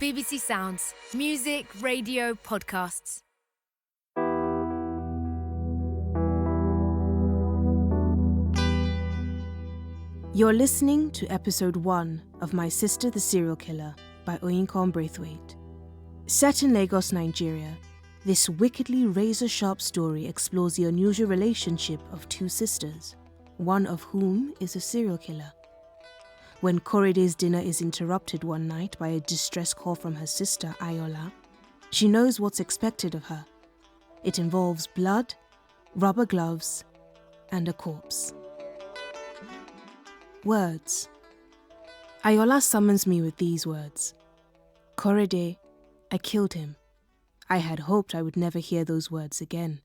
BBC Sounds. Music, radio, podcasts. You're listening to episode 1 of My Sister the Serial Killer by Oyinkan Braithwaite. Set in Lagos, Nigeria, this wickedly razor-sharp story explores the unusual relationship of two sisters, one of whom is a serial killer. When Korede's dinner is interrupted one night by a distress call from her sister, Ayola, she knows what's expected of her. It involves blood, rubber gloves, and a corpse. Words. Ayola summons me with these words. Korede, I killed him. I had hoped I would never hear those words again.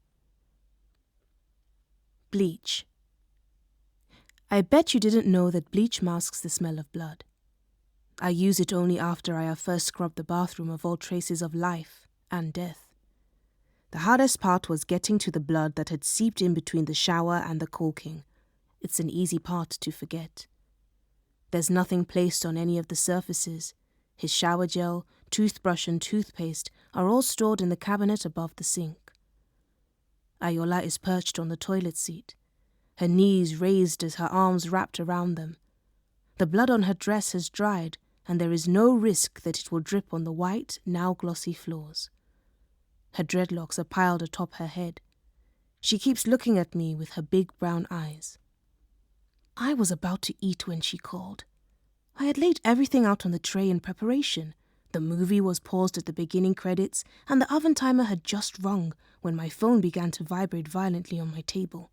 Bleach. I bet you didn't know that bleach masks the smell of blood. I use it only after I have first scrubbed the bathroom of all traces of life and death. The hardest part was getting to the blood that had seeped in between the shower and the caulking. It's an easy part to forget. There's nothing placed on any of the surfaces. His shower gel, toothbrush and toothpaste are all stored in the cabinet above the sink. Ayola is perched on the toilet seat, her knees raised as her arms wrapped around them. The blood on her dress has dried, and there is no risk that it will drip on the white, now glossy floors. Her dreadlocks are piled atop her head. She keeps looking at me with her big brown eyes. I was about to eat when she called. I had laid everything out on the tray in preparation. The movie was paused at the beginning credits, and the oven timer had just rung when my phone began to vibrate violently on my table.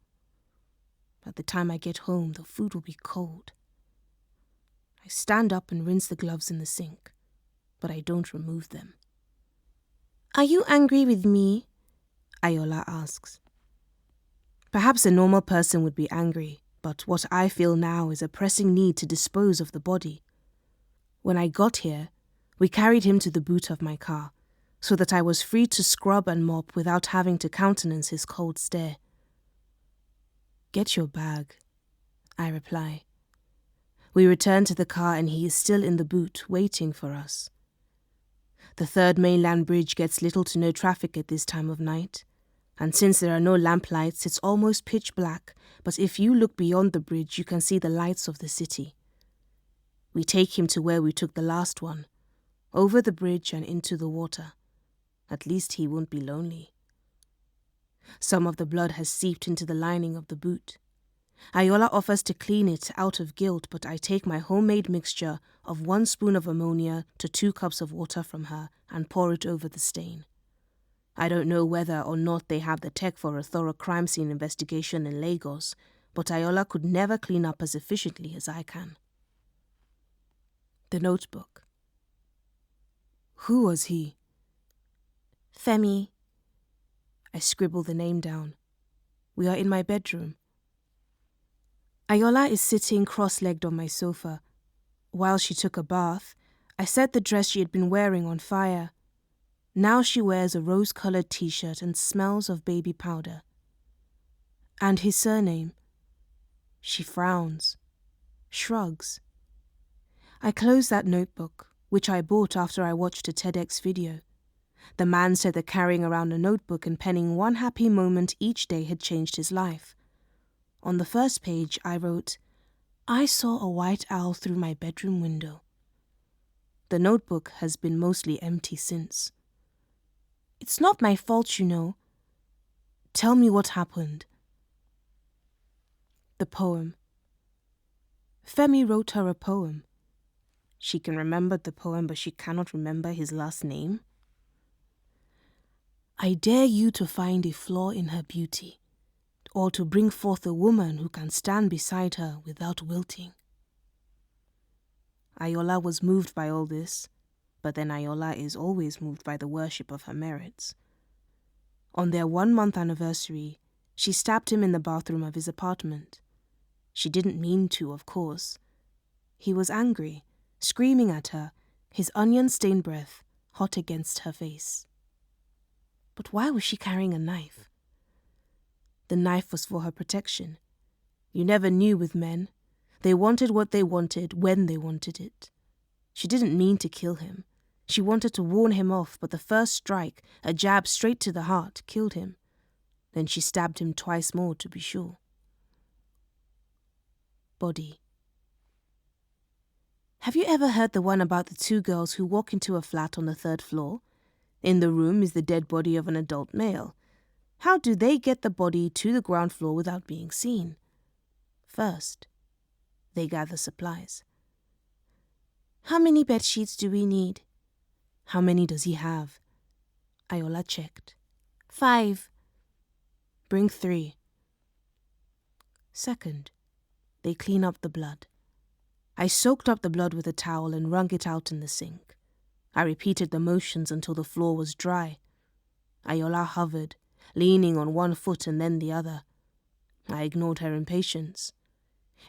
By the time I get home, the food will be cold. I stand up and rinse the gloves in the sink, but I don't remove them. Are you angry with me? Ayola asks. Perhaps a normal person would be angry, but what I feel now is a pressing need to dispose of the body. When I got here, we carried him to the boot of my car, so that I was free to scrub and mop without having to countenance his cold stare. Get your bag, I reply. We return to the car and he is still in the boot, waiting for us. The third mainland bridge gets little to no traffic at this time of night, and since there are no lamplights, it's almost pitch black, but if you look beyond the bridge, you can see the lights of the city. We take him to where we took the last one, over the bridge and into the water. At least he won't be lonely. Some of the blood has seeped into the lining of the boot. Ayola offers to clean it out of guilt, but I take my homemade mixture of 1 spoon of ammonia to 2 cups of water from her and pour it over the stain. I don't know whether or not they have the tech for a thorough crime scene investigation in Lagos, but Ayola could never clean up as efficiently as I can. The notebook. Who was he? Femi. I scribble the name down. We are in my bedroom. Ayola is sitting cross-legged on my sofa. While she took a bath, I set the dress she had been wearing on fire. Now she wears a rose-colored t-shirt and smells of baby powder. And his surname? She frowns, shrugs. I close that notebook, which I bought after I watched a TEDx video. The man said that carrying around a notebook and penning one happy moment each day had changed his life. On the first page, I wrote, I saw a white owl through my bedroom window. The notebook has been mostly empty since. It's not my fault, you know. Tell me what happened. The poem. Femi wrote her a poem. She can remember the poem, but she cannot remember his last name. I dare you to find a flaw in her beauty, or to bring forth a woman who can stand beside her without wilting. Ayola was moved by all this, but then Ayola is always moved by the worship of her merits. On their 1-month anniversary, she stabbed him in the bathroom of his apartment. She didn't mean to, of course. He was angry, screaming at her, his onion-stained breath hot against her face. But why was she carrying a knife? The knife was for her protection. You never knew with men. They wanted what they wanted when they wanted it. She didn't mean to kill him. She wanted to warn him off, but the first strike, a jab straight to the heart, killed him. Then she stabbed him twice more to be sure. Body. Have you ever heard the one about the two girls who walk into a flat on the 3rd floor? In the room is the dead body of an adult male. How do they get the body to the ground floor without being seen? First, they gather supplies. How many bed sheets do we need? How many does he have? Ayola checked. 5. Bring 3. Second, they clean up the blood. I soaked up the blood with a towel and wrung it out in the sink. I repeated the motions until the floor was dry. Ayola hovered, leaning on one foot and then the other. I ignored her impatience.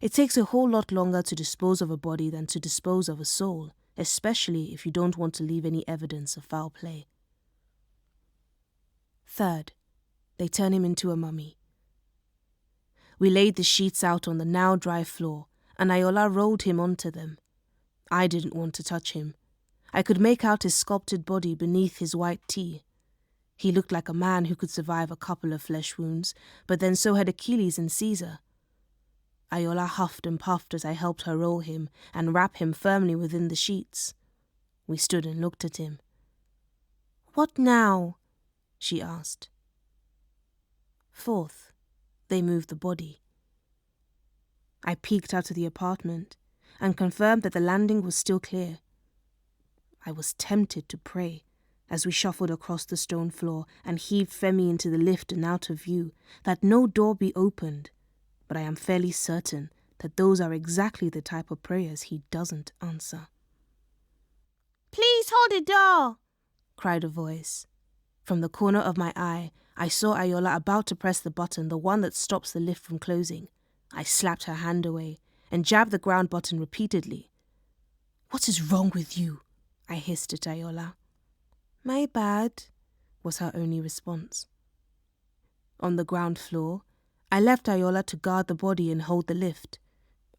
It takes a whole lot longer to dispose of a body than to dispose of a soul, especially if you don't want to leave any evidence of foul play. Third, they turn him into a mummy. We laid the sheets out on the now dry floor, and Ayola rolled him onto them. I didn't want to touch him. I could make out his sculpted body beneath his white tee. He looked like a man who could survive a couple of flesh wounds, but then so had Achilles and Caesar. Ayola huffed and puffed as I helped her roll him and wrap him firmly within the sheets. We stood and looked at him. "What now?" she asked. Fourth, they moved the body. I peeked out of the apartment and confirmed that the landing was still clear. I was tempted to pray as we shuffled across the stone floor and heaved Femi into the lift and out of view, that no door be opened, but I am fairly certain that those are exactly the type of prayers he doesn't answer. "Please hold the door," cried a voice. From the corner of my eye, I saw Ayola about to press the button, the one that stops the lift from closing. I slapped her hand away and jabbed the ground button repeatedly. "What is wrong with you?" I hissed at Ayola. "My bad," was her only response. On the ground floor, I left Ayola to guard the body and hold the lift.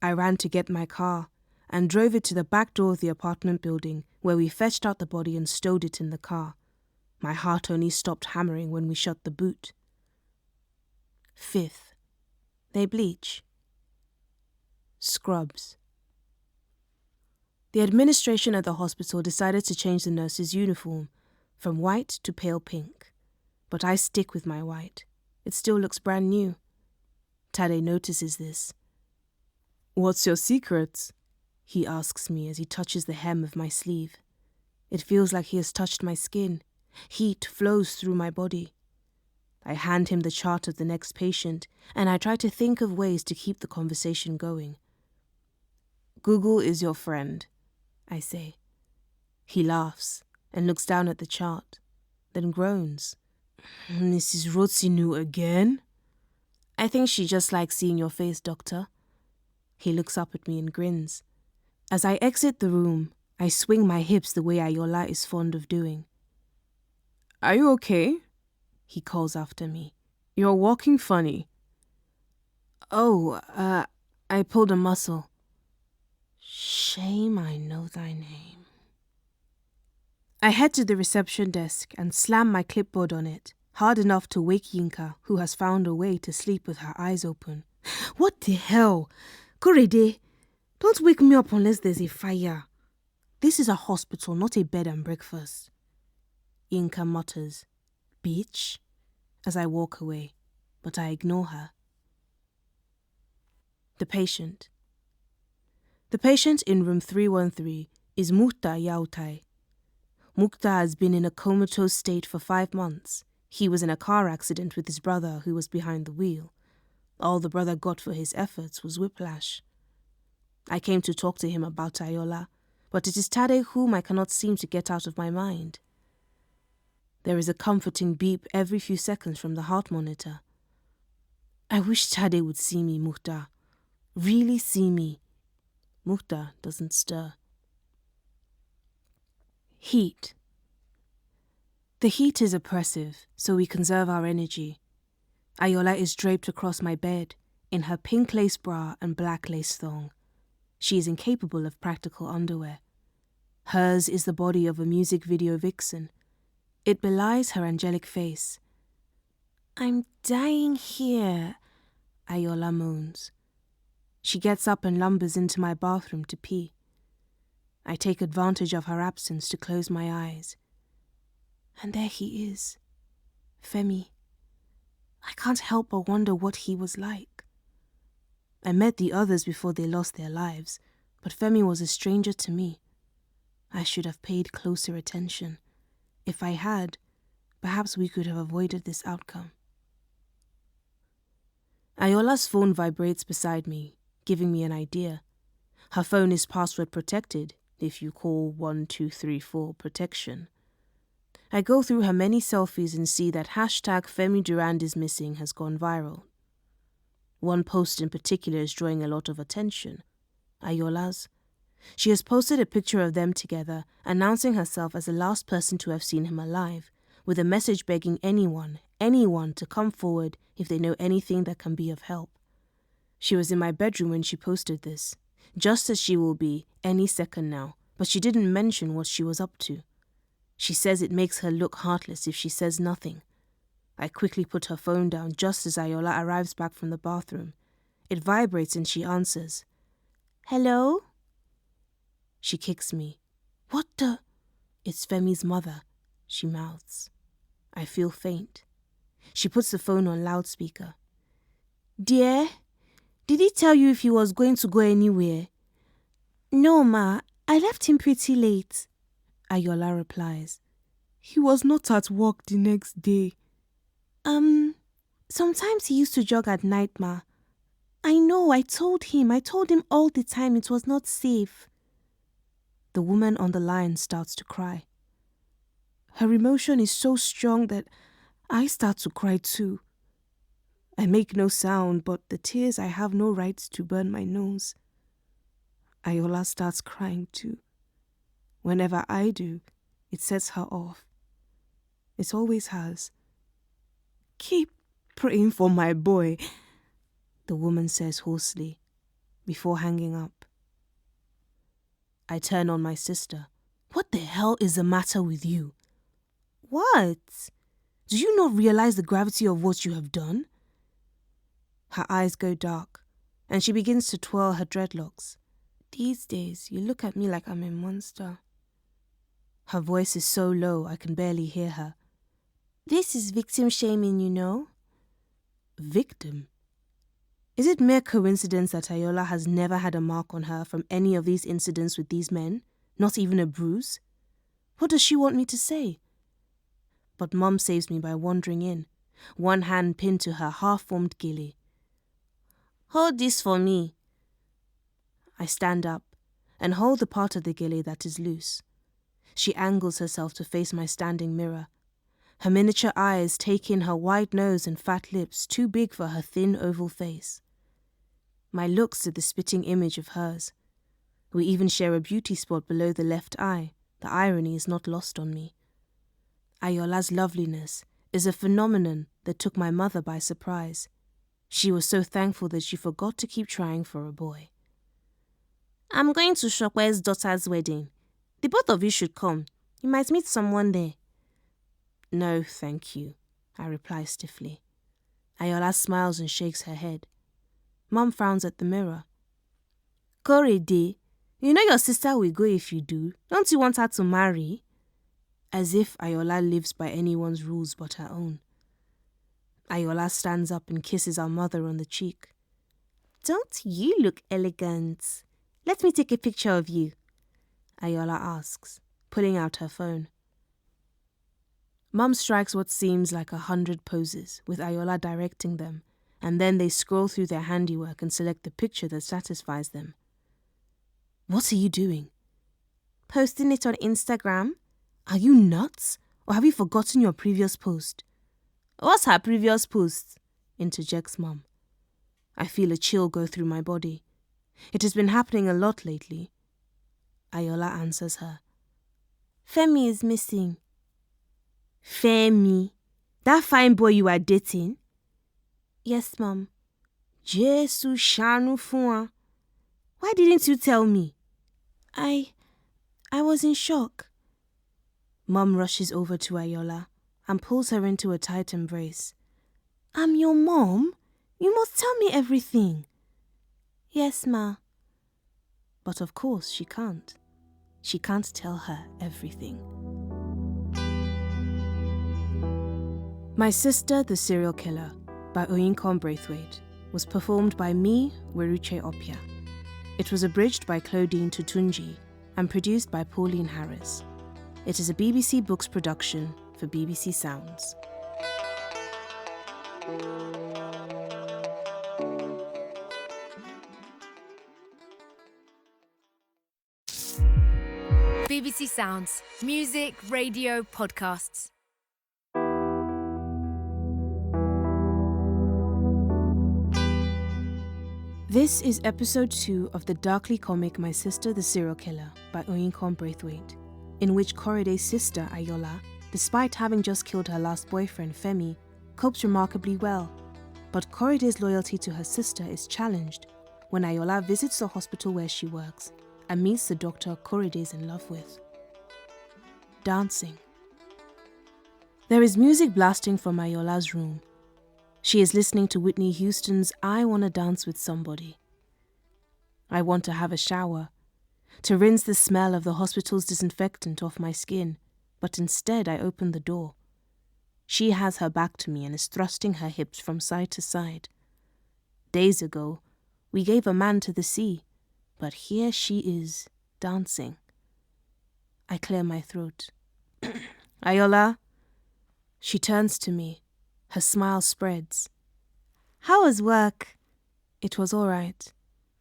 I ran to get my car and drove it to the back door of the apartment building, where we fetched out the body and stowed it in the car. My heart only stopped hammering when we shut the boot. Fifth, they bleach. Scrubs. The administration at the hospital decided to change the nurse's uniform from white to pale pink, but I stick with my white. It still looks brand new. Tade notices this. "What's your secret?" he asks me as he touches the hem of my sleeve. It feels like he has touched my skin. Heat flows through my body. I hand him the chart of the next patient, and I try to think of ways to keep the conversation going. "Google is your friend," I say. He laughs and looks down at the chart, then groans. "Mrs. Rotsinu again?" "I think she just likes seeing your face, doctor." He looks up at me and grins. As I exit the room, I swing my hips the way Ayola is fond of doing. "Are you okay?" he calls after me. "You're walking funny." "Oh, I pulled a muscle." "Shame I know thy name." I head to the reception desk and slam my clipboard on it, hard enough to wake Yinka, who has found a way to sleep with her eyes open. "What the hell? Korede, don't wake me up unless there's a fire. This is a hospital, not a bed and breakfast." Yinka mutters, "Bitch," as I walk away, but I ignore her. The patient. The patient in room 313 is Mukta Yautai. Mukta has been in a comatose state for 5 months. He was in a car accident with his brother who was behind the wheel. All the brother got for his efforts was whiplash. I came to talk to him about Ayola, but it is Tade whom I cannot seem to get out of my mind. There is a comforting beep every few seconds from the heart monitor. I wish Tade would see me, Mukta. Really see me. Mukta doesn't stir. Heat. The heat is oppressive, so we conserve our energy. Ayola is draped across my bed, in her pink lace bra and black lace thong. She is incapable of practical underwear. Hers is the body of a music video vixen. It belies her angelic face. "I'm dying here," Ayola moans. She gets up and lumbers into my bathroom to pee. I take advantage of her absence to close my eyes. And there he is, Femi. I can't help but wonder what he was like. I met the others before they lost their lives, but Femi was a stranger to me. I should have paid closer attention. If I had, perhaps we could have avoided this outcome. Ayola's phone vibrates beside me, giving me an idea. Her phone is password protected, if you call 1234 protection. I go through her many selfies and see that hashtag Femi Durand is missing has gone viral. One post in particular is drawing a lot of attention. Ayola's. She has posted a picture of them together, announcing herself as the last person to have seen him alive, with a message begging anyone to come forward if they know anything that can be of help. She was in my bedroom when she posted this, just as she will be any second now, but she didn't mention what she was up to. She says it makes her look heartless if she says nothing. I quickly put her phone down just as Ayola arrives back from the bathroom. It vibrates and she answers. "Hello?" She kicks me. "What the?" "It's Femi's mother," she mouths. I feel faint. She puts the phone on loudspeaker. "Dear, did he tell you if he was going to go anywhere?" "No, Ma. I left him pretty late," Ayola replies. "He was not at work the next day." Sometimes he used to jog at night, Ma. I know, I told him all the time it was not safe." The woman on the line starts to cry. Her emotion is so strong that I start to cry too. I make no sound, but the tears I have no right to burn my nose. Ayola starts crying too. Whenever I do, it sets her off. It always has. "Keep praying for my boy," the woman says hoarsely, before hanging up. I turn on my sister. "What the hell is the matter with you?" "What? Do you not realize the gravity of what you have done?" Her eyes go dark, and she begins to twirl her dreadlocks. "These days, you look at me like I'm a monster." Her voice is so low I can barely hear her. "This is victim shaming, you know." Victim? Is it mere coincidence that Ayola has never had a mark on her from any of these incidents with these men? Not even a bruise? What does she want me to say? But Mum saves me by wandering in, one hand pinned to her half-formed ghillie. "Hold this for me." I stand up and hold the part of the ghillie that is loose. She angles herself to face my standing mirror. Her miniature eyes take in her wide nose and fat lips too big for her thin oval face. My looks are the spitting image of hers. We even share a beauty spot below the left eye. The irony is not lost on me. Ayola's loveliness is a phenomenon that took my mother by surprise. She was so thankful that she forgot to keep trying for a boy. "I'm going to Shokwe's daughter's wedding. The both of you should come. You might meet someone there." "No, thank you," I reply stiffly. Ayola smiles and shakes her head. Mum frowns at the mirror. "Korede, you know your sister will go if you do. Don't you want her to marry?" As if Ayola lives by anyone's rules but her own. Ayola stands up and kisses our mother on the cheek. "Don't you look elegant? Let me take a picture of you," Ayola asks, pulling out her phone. Mum strikes what seems like 100 poses, with Ayola directing them, and then they scroll through their handiwork and select the picture that satisfies them. "What are you doing?" "Posting it on Instagram." "Are you nuts? Or have you forgotten your previous post?" "What's her previous post?" interjects Mum. I feel a chill go through my body. It has been happening a lot lately. Ayola answers her. "Femi is missing." "Femi? That fine boy you are dating?" "Yes, Mum." "Jesu shanu fun wa. Why didn't you tell me?" I I was in shock. Mum rushes over to Ayola and pulls her into a tight embrace. I'm your mom. You must tell me everything. Yes, ma. But of course she can't. She can't tell her everything. My Sister, the Serial Killer by Oyinkan Braithwaite was performed by me, Weruche Opia. It was abridged by Claudine Tutunji and produced by Pauline Harris. It is a BBC Books production for BBC Sounds. BBC Sounds. Music, radio, podcasts. This is episode 2 of the darkly comic My Sister, the Serial Killer by Oyinkan Braithwaite, in which Koride's sister, Ayola, despite having just killed her last boyfriend, Femi, copes remarkably well. But Koride's loyalty to her sister is challenged when Ayola visits the hospital where she works and meets the doctor Koride is in love with. Dancing. There is music blasting from Ayola's room. She is listening to Whitney Houston's I Wanna Dance with Somebody. I want to have a shower, to rinse the smell of the hospital's disinfectant off my skin, but instead I open the door. She has her back to me and is thrusting her hips from side to side. Days ago, we gave a man to the sea, but here she is, dancing. I clear my throat. Ayola. She turns to me. Her smile spreads. How was work? It was all right.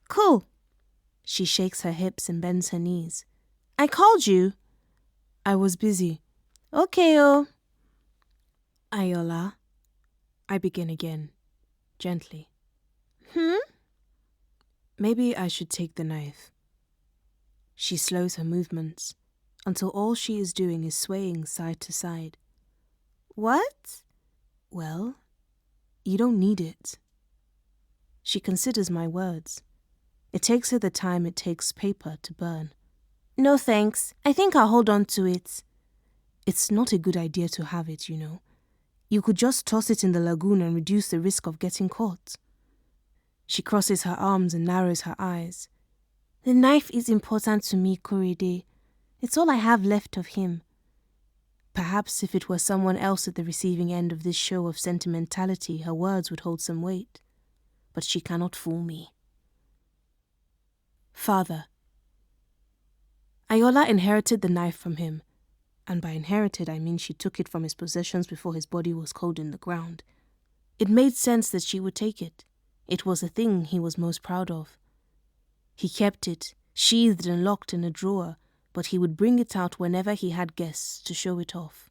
Cool. She shakes her hips and bends her knees. I called you. I was busy. Okay, oh. Ayola. I begin again, gently. Maybe I should take the knife. She slows her movements until all she is doing is swaying side to side. What? Well, you don't need it. She considers my words. It takes her the time it takes paper to burn. No thanks. I think I'll hold on to it. It's not a good idea to have it, you know. You could just toss it in the lagoon and reduce the risk of getting caught. She crosses her arms and narrows her eyes. The knife is important to me, Koride. It's all I have left of him. Perhaps if it were someone else at the receiving end of this show of sentimentality, her words would hold some weight. But she cannot fool me. Father. Ayola inherited the knife from him, and by inherited I mean she took it from his possessions before his body was cold in the ground. It made sense that she would take it. It was the thing he was most proud of. He kept it, sheathed and locked in a drawer, but he would bring it out whenever he had guests to show it off.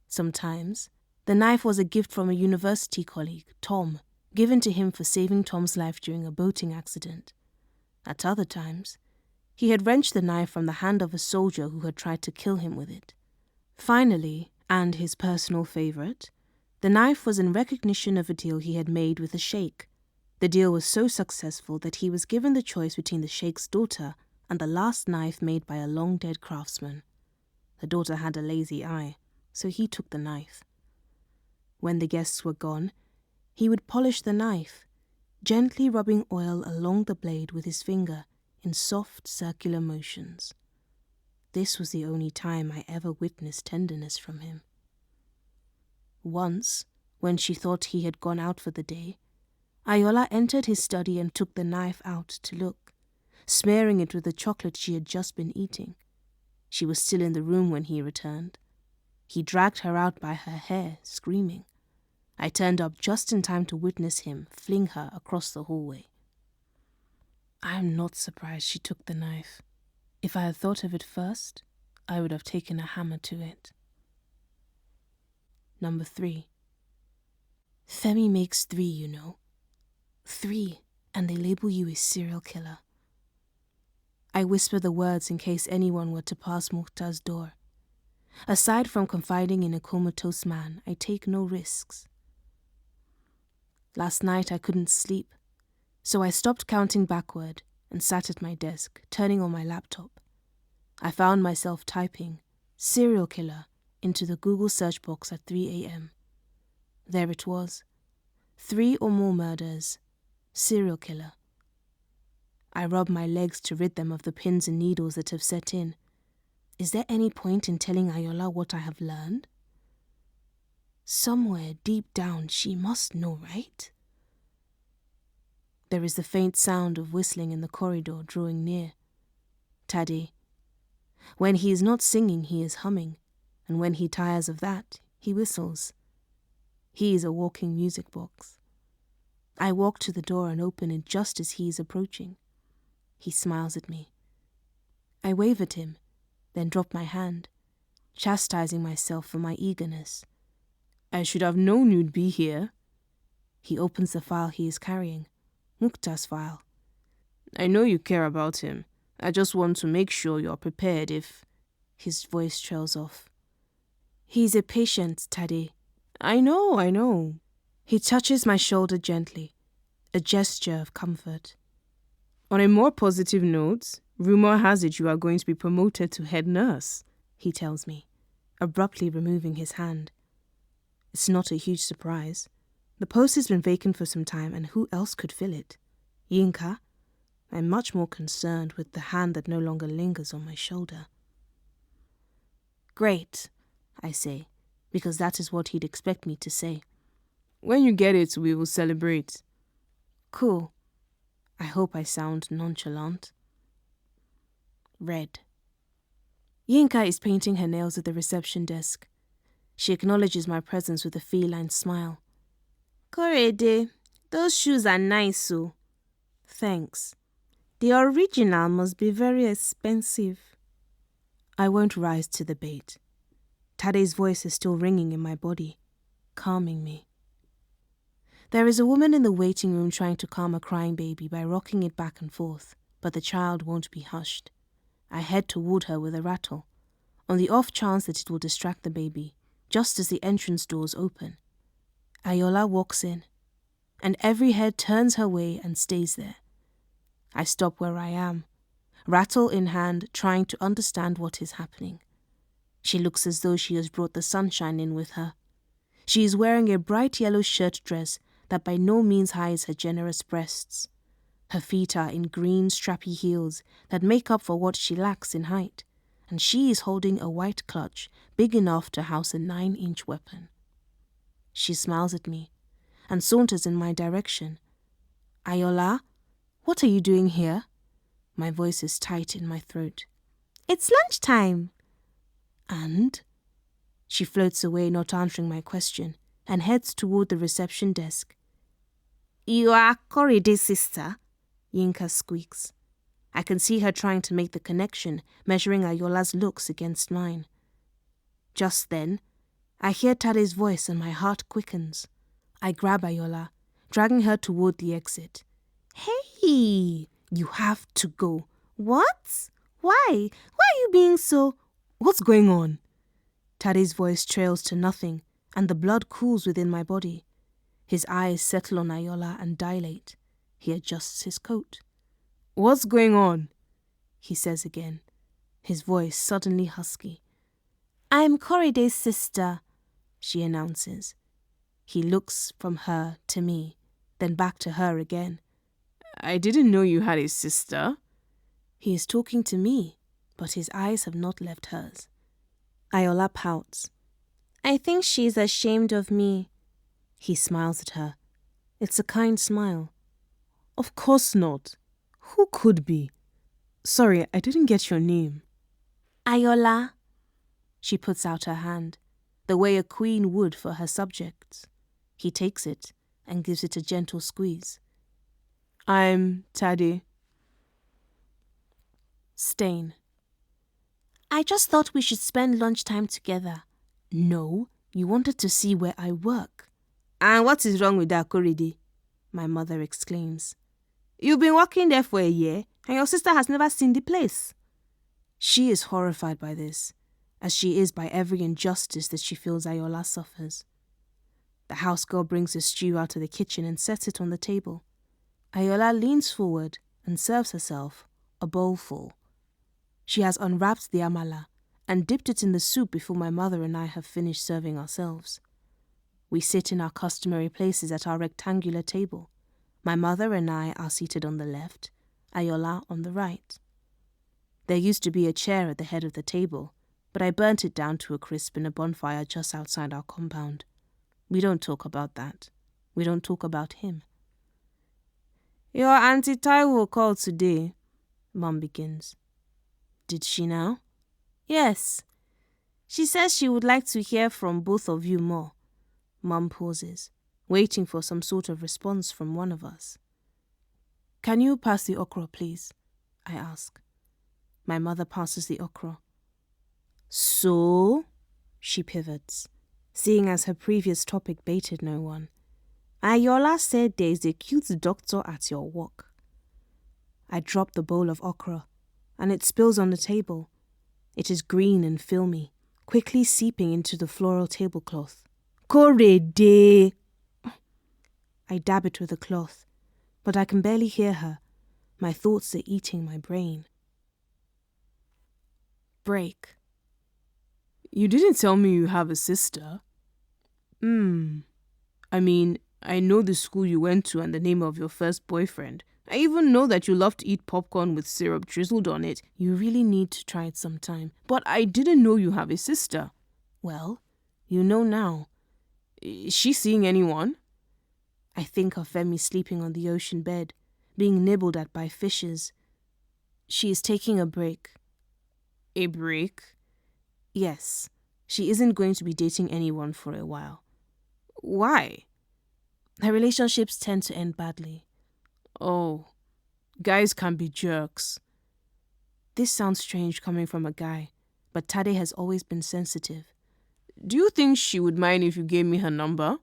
Sometimes, the knife was a gift from a university colleague, Tom, given to him for saving Tom's life during a boating accident. At other times, he had wrenched the knife from the hand of a soldier who had tried to kill him with it. Finally, and his personal favourite, the knife was in recognition of a deal he had made with a sheikh. The deal was so successful that he was given the choice between the sheikh's daughter and the last knife made by a long-dead craftsman. The daughter had a lazy eye, so he took the knife. When the guests were gone, he would polish the knife, gently rubbing oil along the blade with his finger in soft circular motions. This was the only time I ever witnessed tenderness from him. Once, when she thought he had gone out for the day, Ayola entered his study and took the knife out to look, smearing it with the chocolate she had just been eating. She was still in the room when he returned. He dragged her out by her hair, screaming. I turned up just in time to witness him fling her across the hallway. I am not surprised she took the knife. If I had thought of it first, I would have taken a hammer to it. Number 3. Femi makes 3, you know. 3, and they label you a serial killer. I whisper the words in case anyone were to pass Mukhtar's door. Aside from confiding in a comatose man, I take no risks. Last night I couldn't sleep, so I stopped counting backward and sat at my desk, turning on my laptop. I found myself typing serial killer into the Google search box at 3 a.m. There it was. 3 or more murders. Serial killer. I rub my legs to rid them of the pins and needles that have set in. Is there any point in telling Ayola what I have learned? Somewhere deep down she must know, right? There is the faint sound of whistling in the corridor drawing near. Tade. When he is not singing, he is humming, and when he tires of that, he whistles. He is a walking music box. I walk to the door and open it just as he is approaching. He smiles at me. I wave at him, then drop my hand, chastising myself for my eagerness. I should have known you'd be here. He opens the file he is carrying, Mukhtar's file. I know you care about him. I just want to make sure you're prepared if... His voice trails off. He's a patient, Tade. I know. He touches my shoulder gently, a gesture of comfort. On a more positive note, rumor has it you are going to be promoted to head nurse, he tells me, abruptly removing his hand. It's not a huge surprise. The post has been vacant for some time, and who else could fill it? Yinka? I'm much more concerned with the hand that no longer lingers on my shoulder. Great, I say, because that is what he'd expect me to say. When you get it, we will celebrate. Cool. I hope I sound nonchalant. Red. Yinka is painting her nails at the reception desk. She acknowledges my presence with a feline smile. Korede, those shoes are nice, so. Thanks. The original must be very expensive. I won't rise to the bait. Tade's voice is still ringing in my body, calming me. There is a woman in the waiting room trying to calm a crying baby by rocking it back and forth, but the child won't be hushed. I head toward her with a rattle, on the off chance that it will distract the baby, just as the entrance doors open. Ayola walks in, and every head turns her way and stays there. I stop where I am, rattle in hand, trying to understand what is happening. She looks as though she has brought the sunshine in with her. She is wearing a bright yellow shirt dress that by no means hides her generous breasts. Her feet are in green, strappy heels that make up for what she lacks in height, and she is holding a white clutch big enough to house a 9-inch weapon. She smiles at me and saunters in my direction. Ayola, what are you doing here? My voice is tight in my throat. It's lunchtime. And? She floats away, not answering my question, and heads toward the reception desk. You are Korede's sister? Yinka squeaks. I can see her trying to make the connection, measuring Ayola's looks against mine. Just then, I hear Tade's voice and my heart quickens. I grab Ayola, dragging her toward the exit. Hey, you have to go. What? Why? Why are you being so... What's going on? Tade's voice trails to nothing, and the blood cools within my body. His eyes settle on Ayola and dilate. He adjusts his coat. What's going on? He says again, his voice suddenly husky. I'm Korede's sister, she announces. He looks from her to me, then back to her again. I didn't know you had a sister. He is talking to me, but his eyes have not left hers. Ayola pouts. I think she's ashamed of me. He smiles at her. It's a kind smile. Of course not. Who could be? Sorry, I didn't get your name. Ayola. She puts out her hand, the way a queen would for her subjects. He takes it and gives it a gentle squeeze. I'm Tade. Stain. I just thought we should spend lunchtime together. No, you wanted to see where I work. And what is wrong with that, Korede? My mother exclaims. You've been working there for a year, and your sister has never seen the place. She is horrified by this, as she is by every injustice that she feels Ayola suffers. The housegirl brings a stew out of the kitchen and sets it on the table. Ayola leans forward and serves herself a bowl full. She has unwrapped the amala and dipped it in the soup before my mother and I have finished serving ourselves. We sit in our customary places at our rectangular table. My mother and I are seated on the left, Ayola on the right. There used to be a chair at the head of the table, but I burnt it down to a crisp in a bonfire just outside our compound. We don't talk about that. We don't talk about him. Your Auntie Taiwo called today, Mum begins. Did she now? Yes. She says she would like to hear from both of you more. Mum pauses, waiting for some sort of response from one of us. Can you pass the okra, please? I ask. My mother passes the okra. So? She pivots, seeing as her previous topic baited no one. Ayola said there is a cute doctor at your work. I drop the bowl of okra, and it spills on the table. It is green and filmy, quickly seeping into the floral tablecloth. Korede! I dab it with a cloth, but I can barely hear her. My thoughts are eating my brain. Break. You didn't tell me you have a sister. I mean, I know the school you went to and the name of your first boyfriend. I even know that you love to eat popcorn with syrup drizzled on it. You really need to try it sometime. But I didn't know you have a sister. Well, you know now. Is she seeing anyone? I think of Femi sleeping on the ocean bed, being nibbled at by fishes. She is taking a break. A break? Yes. She isn't going to be dating anyone for a while. Why? Her relationships tend to end badly. Oh, guys can be jerks. This sounds strange coming from a guy, but Tade has always been sensitive. Do you think she would mind if you gave me her number?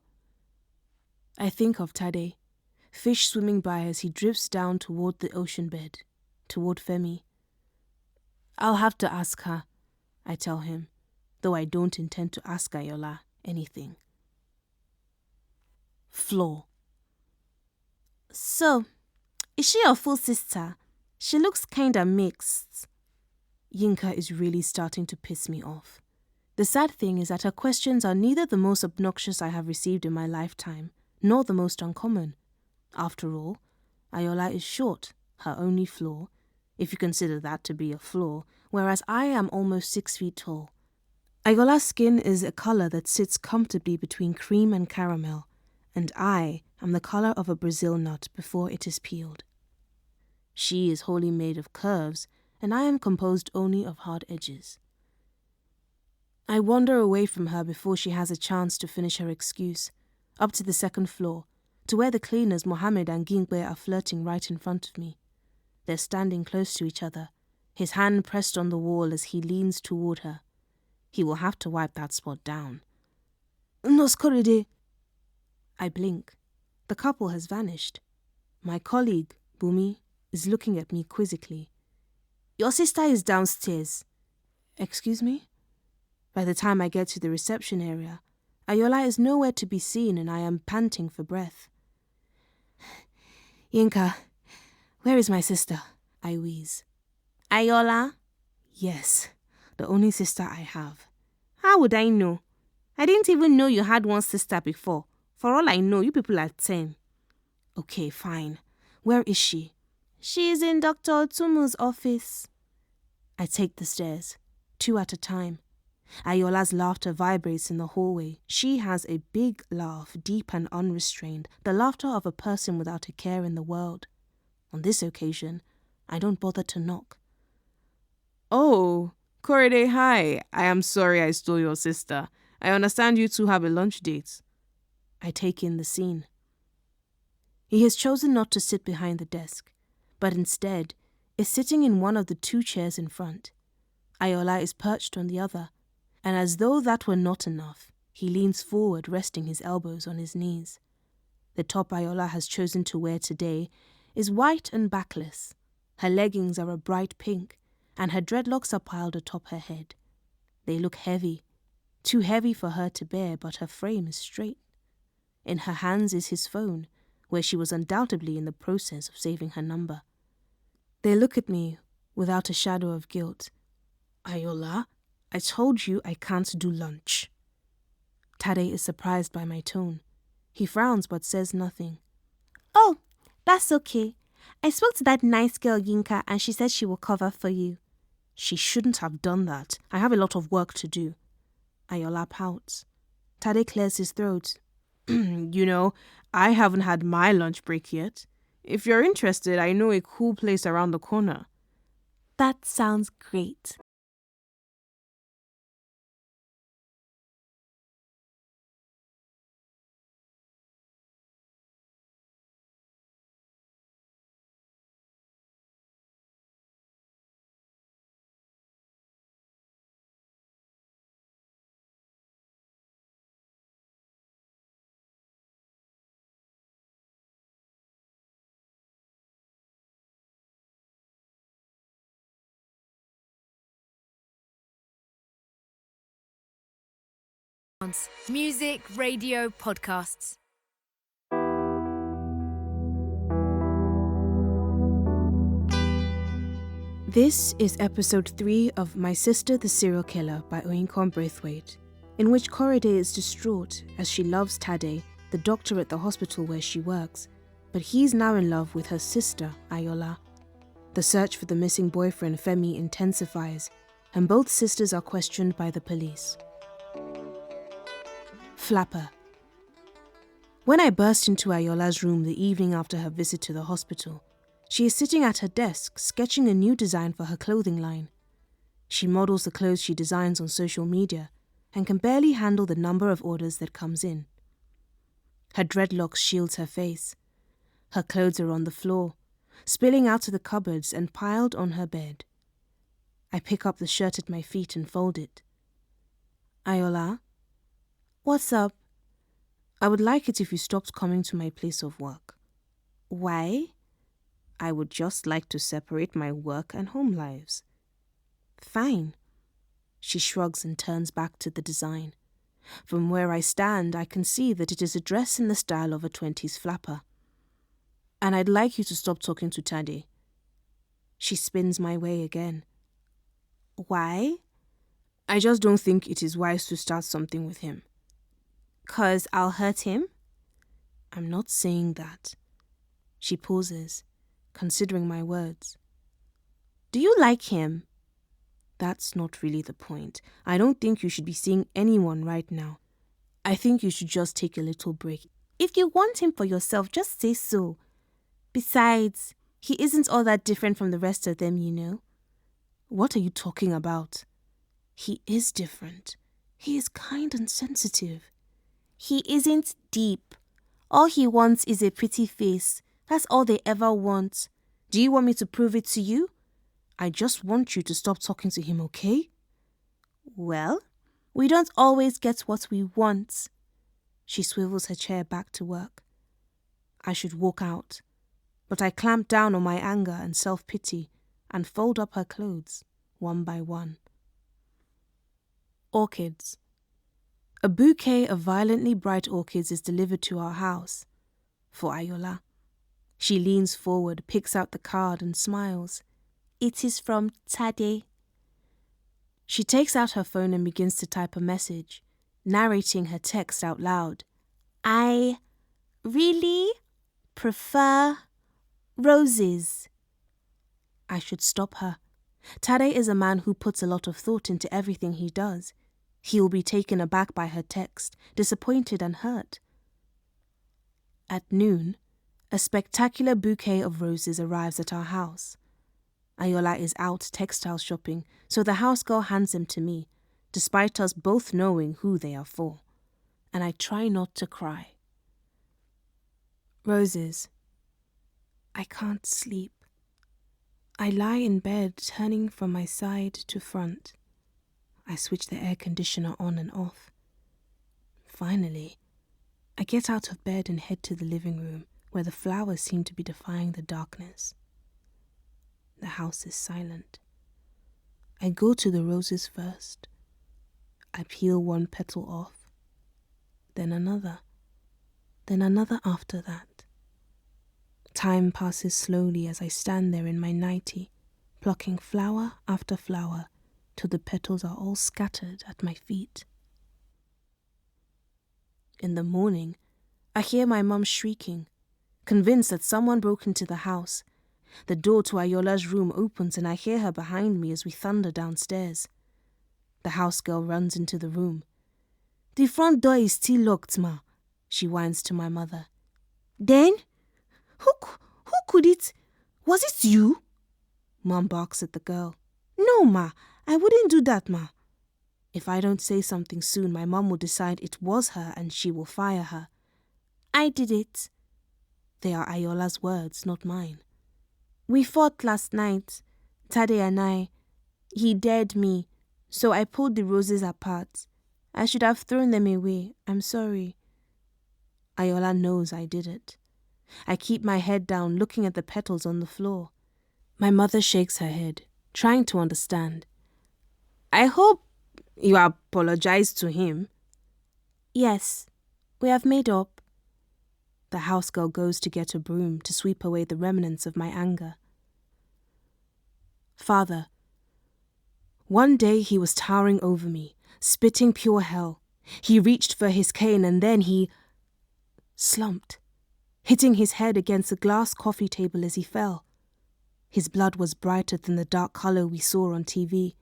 I think of Tade, fish swimming by as he drifts down toward the ocean bed, toward Femi. I'll have to ask her, I tell him, though I don't intend to ask Ayola anything. Flaw. So, is she your full sister? She looks kinda mixed. Yinka is really starting to piss me off. The sad thing is that her questions are neither the most obnoxious I have received in my lifetime, nor the most uncommon. After all, Ayola is short, her only flaw, if you consider that to be a flaw, whereas I am almost 6 feet tall. Ayola's skin is a colour that sits comfortably between cream and caramel, and I am the colour of a Brazil nut before it is peeled. She is wholly made of curves, and I am composed only of hard edges. I wander away from her before she has a chance to finish her excuse, up to the second floor, to where the cleaners Mohammed and Gingbe are flirting right in front of me. They're standing close to each other, his hand pressed on the wall as he leans toward her. He will have to wipe that spot down. Noskorede. I blink. The couple has vanished. My colleague, Bumi, is looking at me quizzically. Your sister is downstairs. Excuse me? By the time I get to the reception area, Ayola is nowhere to be seen and I am panting for breath. Yinka, where is my sister? I wheeze. Ayola? Yes, the only sister I have. How would I know? I didn't even know you had one sister before. For all I know, you people are 10. Okay, fine. Where is she? She is in Dr. Otumu's office. I take the stairs, 2 at a time. Ayola's laughter vibrates in the hallway. She has a big laugh, deep and unrestrained, the laughter of a person without a care in the world. On this occasion, I don't bother to knock. Oh, Korede, hi. I am sorry I stole your sister. I understand you two have a lunch date. I take in the scene. He has chosen not to sit behind the desk, but instead is sitting in one of the 2 chairs in front. Ayola is perched on the other, and as though that were not enough, he leans forward, resting his elbows on his knees. The top Ayola has chosen to wear today is white and backless. Her leggings are a bright pink, and her dreadlocks are piled atop her head. They look heavy, too heavy for her to bear, but her frame is straight. In her hands is his phone, where she was undoubtedly in the process of saving her number. They look at me without a shadow of guilt. Ayola, I told you I can't do lunch. Tade is surprised by my tone. He frowns but says nothing. Oh, that's okay. I spoke to that nice girl Yinka and she said she will cover for you. She shouldn't have done that. I have a lot of work to do. Ayola pouts. Tade clears his throat. You know, I haven't had my lunch break yet. If you're interested, I know a cool place around the corner. That sounds great. Music, radio, podcasts. This is episode 3 of My Sister the Serial Killer by Oyinkan Braithwaite, in which Korede is distraught as she loves Tade, the doctor at the hospital where she works, but he's now in love with her sister, Ayola. The search for the missing boyfriend, Femi, intensifies, and both sisters are questioned by the police. Flapper. When I burst into Ayola's room the evening after her visit to the hospital, she is sitting at her desk sketching a new design for her clothing line. She models the clothes she designs on social media and can barely handle the number of orders that comes in. Her dreadlocks shields her face. Her clothes are on the floor, spilling out of the cupboards and piled on her bed. I pick up the shirt at my feet and fold it. Ayola? What's up? I would like it if you stopped coming to my place of work. Why? I would just like to separate my work and home lives. Fine. She shrugs and turns back to the design. From where I stand, I can see that it is a dress in the style of a 20s flapper. And I'd like you to stop talking to Tade. She spins my way again. Why? I just don't think it is wise to start something with him. 'Cause I'll hurt him? I'm not saying that. She pauses, considering my words. Do you like him? That's not really the point. I don't think you should be seeing anyone right now. I think you should just take a little break. If you want him for yourself, just say so. Besides, he isn't all that different from the rest of them, you know. What are you talking about? He is different. He is kind and sensitive. He isn't deep. All he wants is a pretty face. That's all they ever want. Do you want me to prove it to you? I just want you to stop talking to him, okay? Well, we don't always get what we want. She swivels her chair back to work. I should walk out, but I clamp down on my anger and self-pity and fold up her clothes, one by one. Orchids. A bouquet of violently bright orchids is delivered to our house. For Ayola. She leans forward, picks out the card and smiles. It is from Tade. She takes out her phone and begins to type a message, narrating her text out loud. I really prefer roses. I should stop her. Tade is a man who puts a lot of thought into everything he does. He will be taken aback by her text, disappointed and hurt. At noon, a spectacular bouquet of roses arrives at our house. Ayola is out textile shopping, so the house girl hands them to me, despite us both knowing who they are for. And I try not to cry. Roses. I can't sleep. I lie in bed, turning from my side to front. I switch the air conditioner on and off. Finally, I get out of bed and head to the living room, where the flowers seem to be defying the darkness. The house is silent. I go to the roses first. I peel one petal off, then another after that. Time passes slowly as I stand there in my nightie, plucking flower after flower till the petals are all scattered at my feet. In the morning, I hear my mum shrieking, convinced that someone broke into the house. The door to Ayola's room opens and I hear her behind me as we thunder downstairs. The house girl runs into the room. "The front door is still locked, ma," she whines to my mother. Then? Who could it? Was it you? Mum barks at the girl. No, ma. I wouldn't do that, ma. If I don't say something soon, my mum will decide it was her and she will fire her. I did it. They are Ayola's words, not mine. We fought last night, Tade and I. He dared me, so I pulled the roses apart. I should have thrown them away. I'm sorry. Ayola knows I did it. I keep my head down, looking at the petals on the floor. My mother shakes her head, trying to understand. I hope you apologized to him. Yes, we have made up. The house girl goes to get a broom to sweep away the remnants of my anger. Father. One day he was towering over me, spitting pure hell. He reached for his cane and then he slumped, hitting his head against a glass coffee table as he fell. His blood was brighter than the dark colour we saw on TV.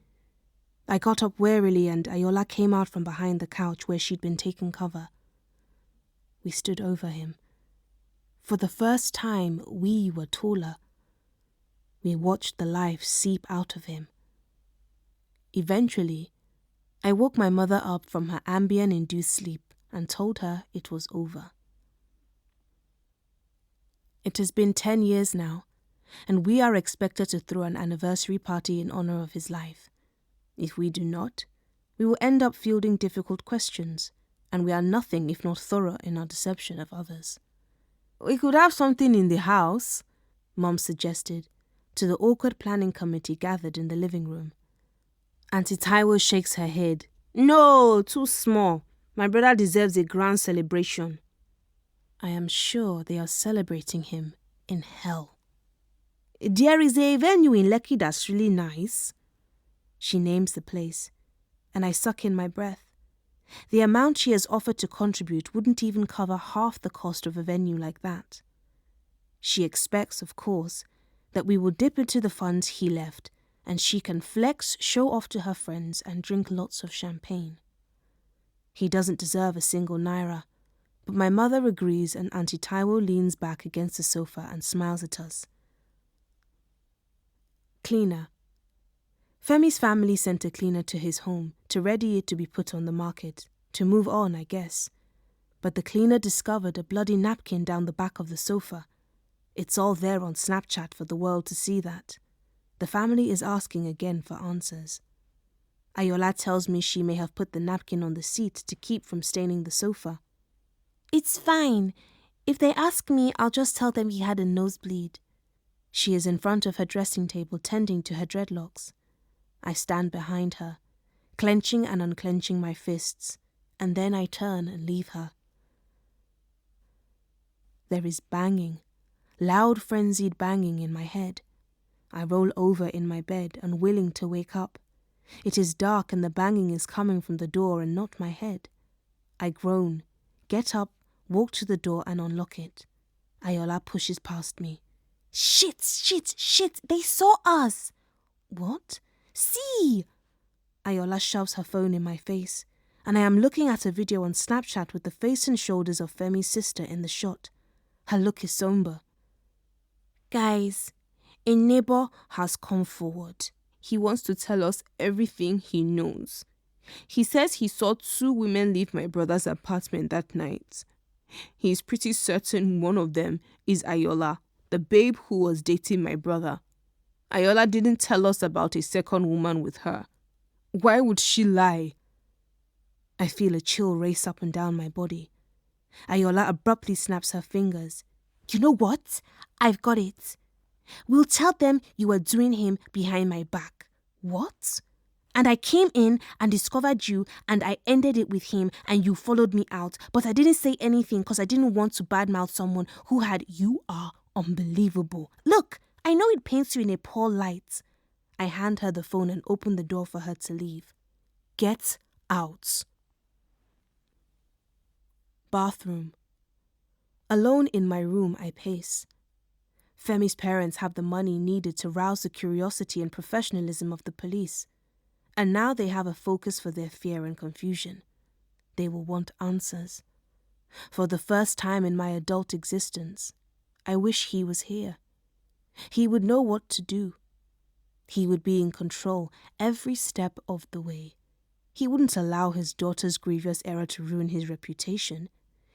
I got up warily and Ayola came out from behind the couch where she'd been taking cover. We stood over him. For the first time, we were taller. We watched the life seep out of him. Eventually, I woke my mother up from her Ambien-induced sleep and told her it was over. It has been 10 years now, and we are expected to throw an anniversary party in honor of his life. If we do not, we will end up fielding difficult questions, and we are nothing if not thorough in our deception of others. We could have something in the house, Mum suggested, to the awkward planning committee gathered in the living room. Auntie Taiwo shakes her head. No, too small. My brother deserves a grand celebration. I am sure they are celebrating him in hell. There is a venue in Lekki that's really nice. She names the place, and I suck in my breath. The amount she has offered to contribute wouldn't even cover half the cost of a venue like that. She expects, of course, that we will dip into the funds he left, and she can flex, show off to her friends, and drink lots of champagne. He doesn't deserve a single naira, but my mother agrees and Auntie Taiwo leans back against the sofa and smiles at us. Cleaner. Femi's family sent a cleaner to his home to ready it to be put on the market, to move on, I guess. But the cleaner discovered a bloody napkin down the back of the sofa. It's all there on Snapchat for the world to see that. The family is asking again for answers. Ayola tells me she may have put the napkin on the seat to keep from staining the sofa. It's fine. If they ask me, I'll just tell them he had a nosebleed. She is in front of her dressing table tending to her dreadlocks. I stand behind her, clenching and unclenching my fists, and then I turn and leave her. There is banging, loud frenzied banging in my head. I roll over in my bed, unwilling to wake up. It is dark and the banging is coming from the door and not my head. I groan, get up, walk to the door and unlock it. Ayola pushes past me. Shit, they saw us. What? See! Ayola shoves her phone in my face, and I am looking at a video on Snapchat with the face and shoulders of Femi's sister in the shot. Her look is somber. Guys, a neighbor has come forward. He wants to tell us everything he knows. He says he saw 2 women leave my brother's apartment that night. He is pretty certain one of them is Ayola, the babe who was dating my brother. Ayola didn't tell us about a second woman with her. Why would she lie? I feel a chill race up and down my body. Ayola abruptly snaps her fingers. You know what? I've got it. We'll tell them you were doing him behind my back. What? And I came in and discovered you and I ended it with him and you followed me out. But I didn't say anything because I didn't want to badmouth someone who had... You are unbelievable. Look, I know it paints you in a poor light, I hand her the phone and open the door for her to leave. Get out. Bathroom. Alone in my room, I pace. Femi's parents have the money needed to rouse the curiosity and professionalism of the police, and now they have a focus for their fear and confusion. They will want answers. For the first time in my adult existence, I wish he was here. He would know what to do. He would be in control every step of the way. He wouldn't allow his daughter's grievous error to ruin his reputation.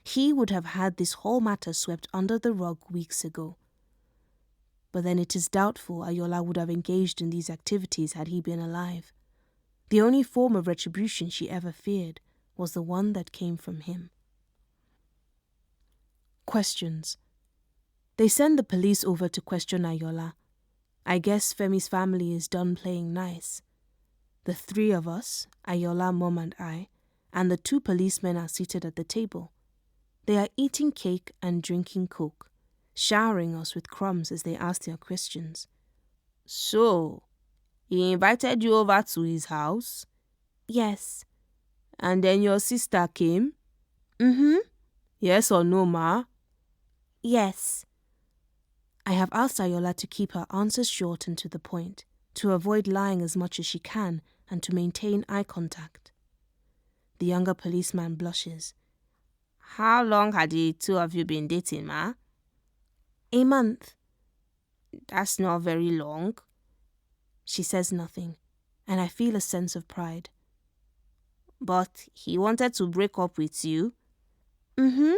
He would have had this whole matter swept under the rug weeks ago. But then it is doubtful Ayola would have engaged in these activities had he been alive. The only form of retribution she ever feared was the one that came from him. Questions. They send the police over to question Ayola. I guess Femi's family is done playing nice. The three of us, Ayola, Mom and I, and the 2 policemen are seated at the table. They are eating cake and drinking coke, showering us with crumbs as they ask their questions. So, he invited you over to his house? Yes. And then your sister came? Mm-hmm. Yes or no, ma? Yes. I have asked Ayola to keep her answers short and to the point, to avoid lying as much as she can and to maintain eye contact. The younger policeman blushes. How long had the 2 of you been dating, ma? A month. That's not very long. She says nothing, and I feel a sense of pride. But he wanted to break up with you? Mm-hmm.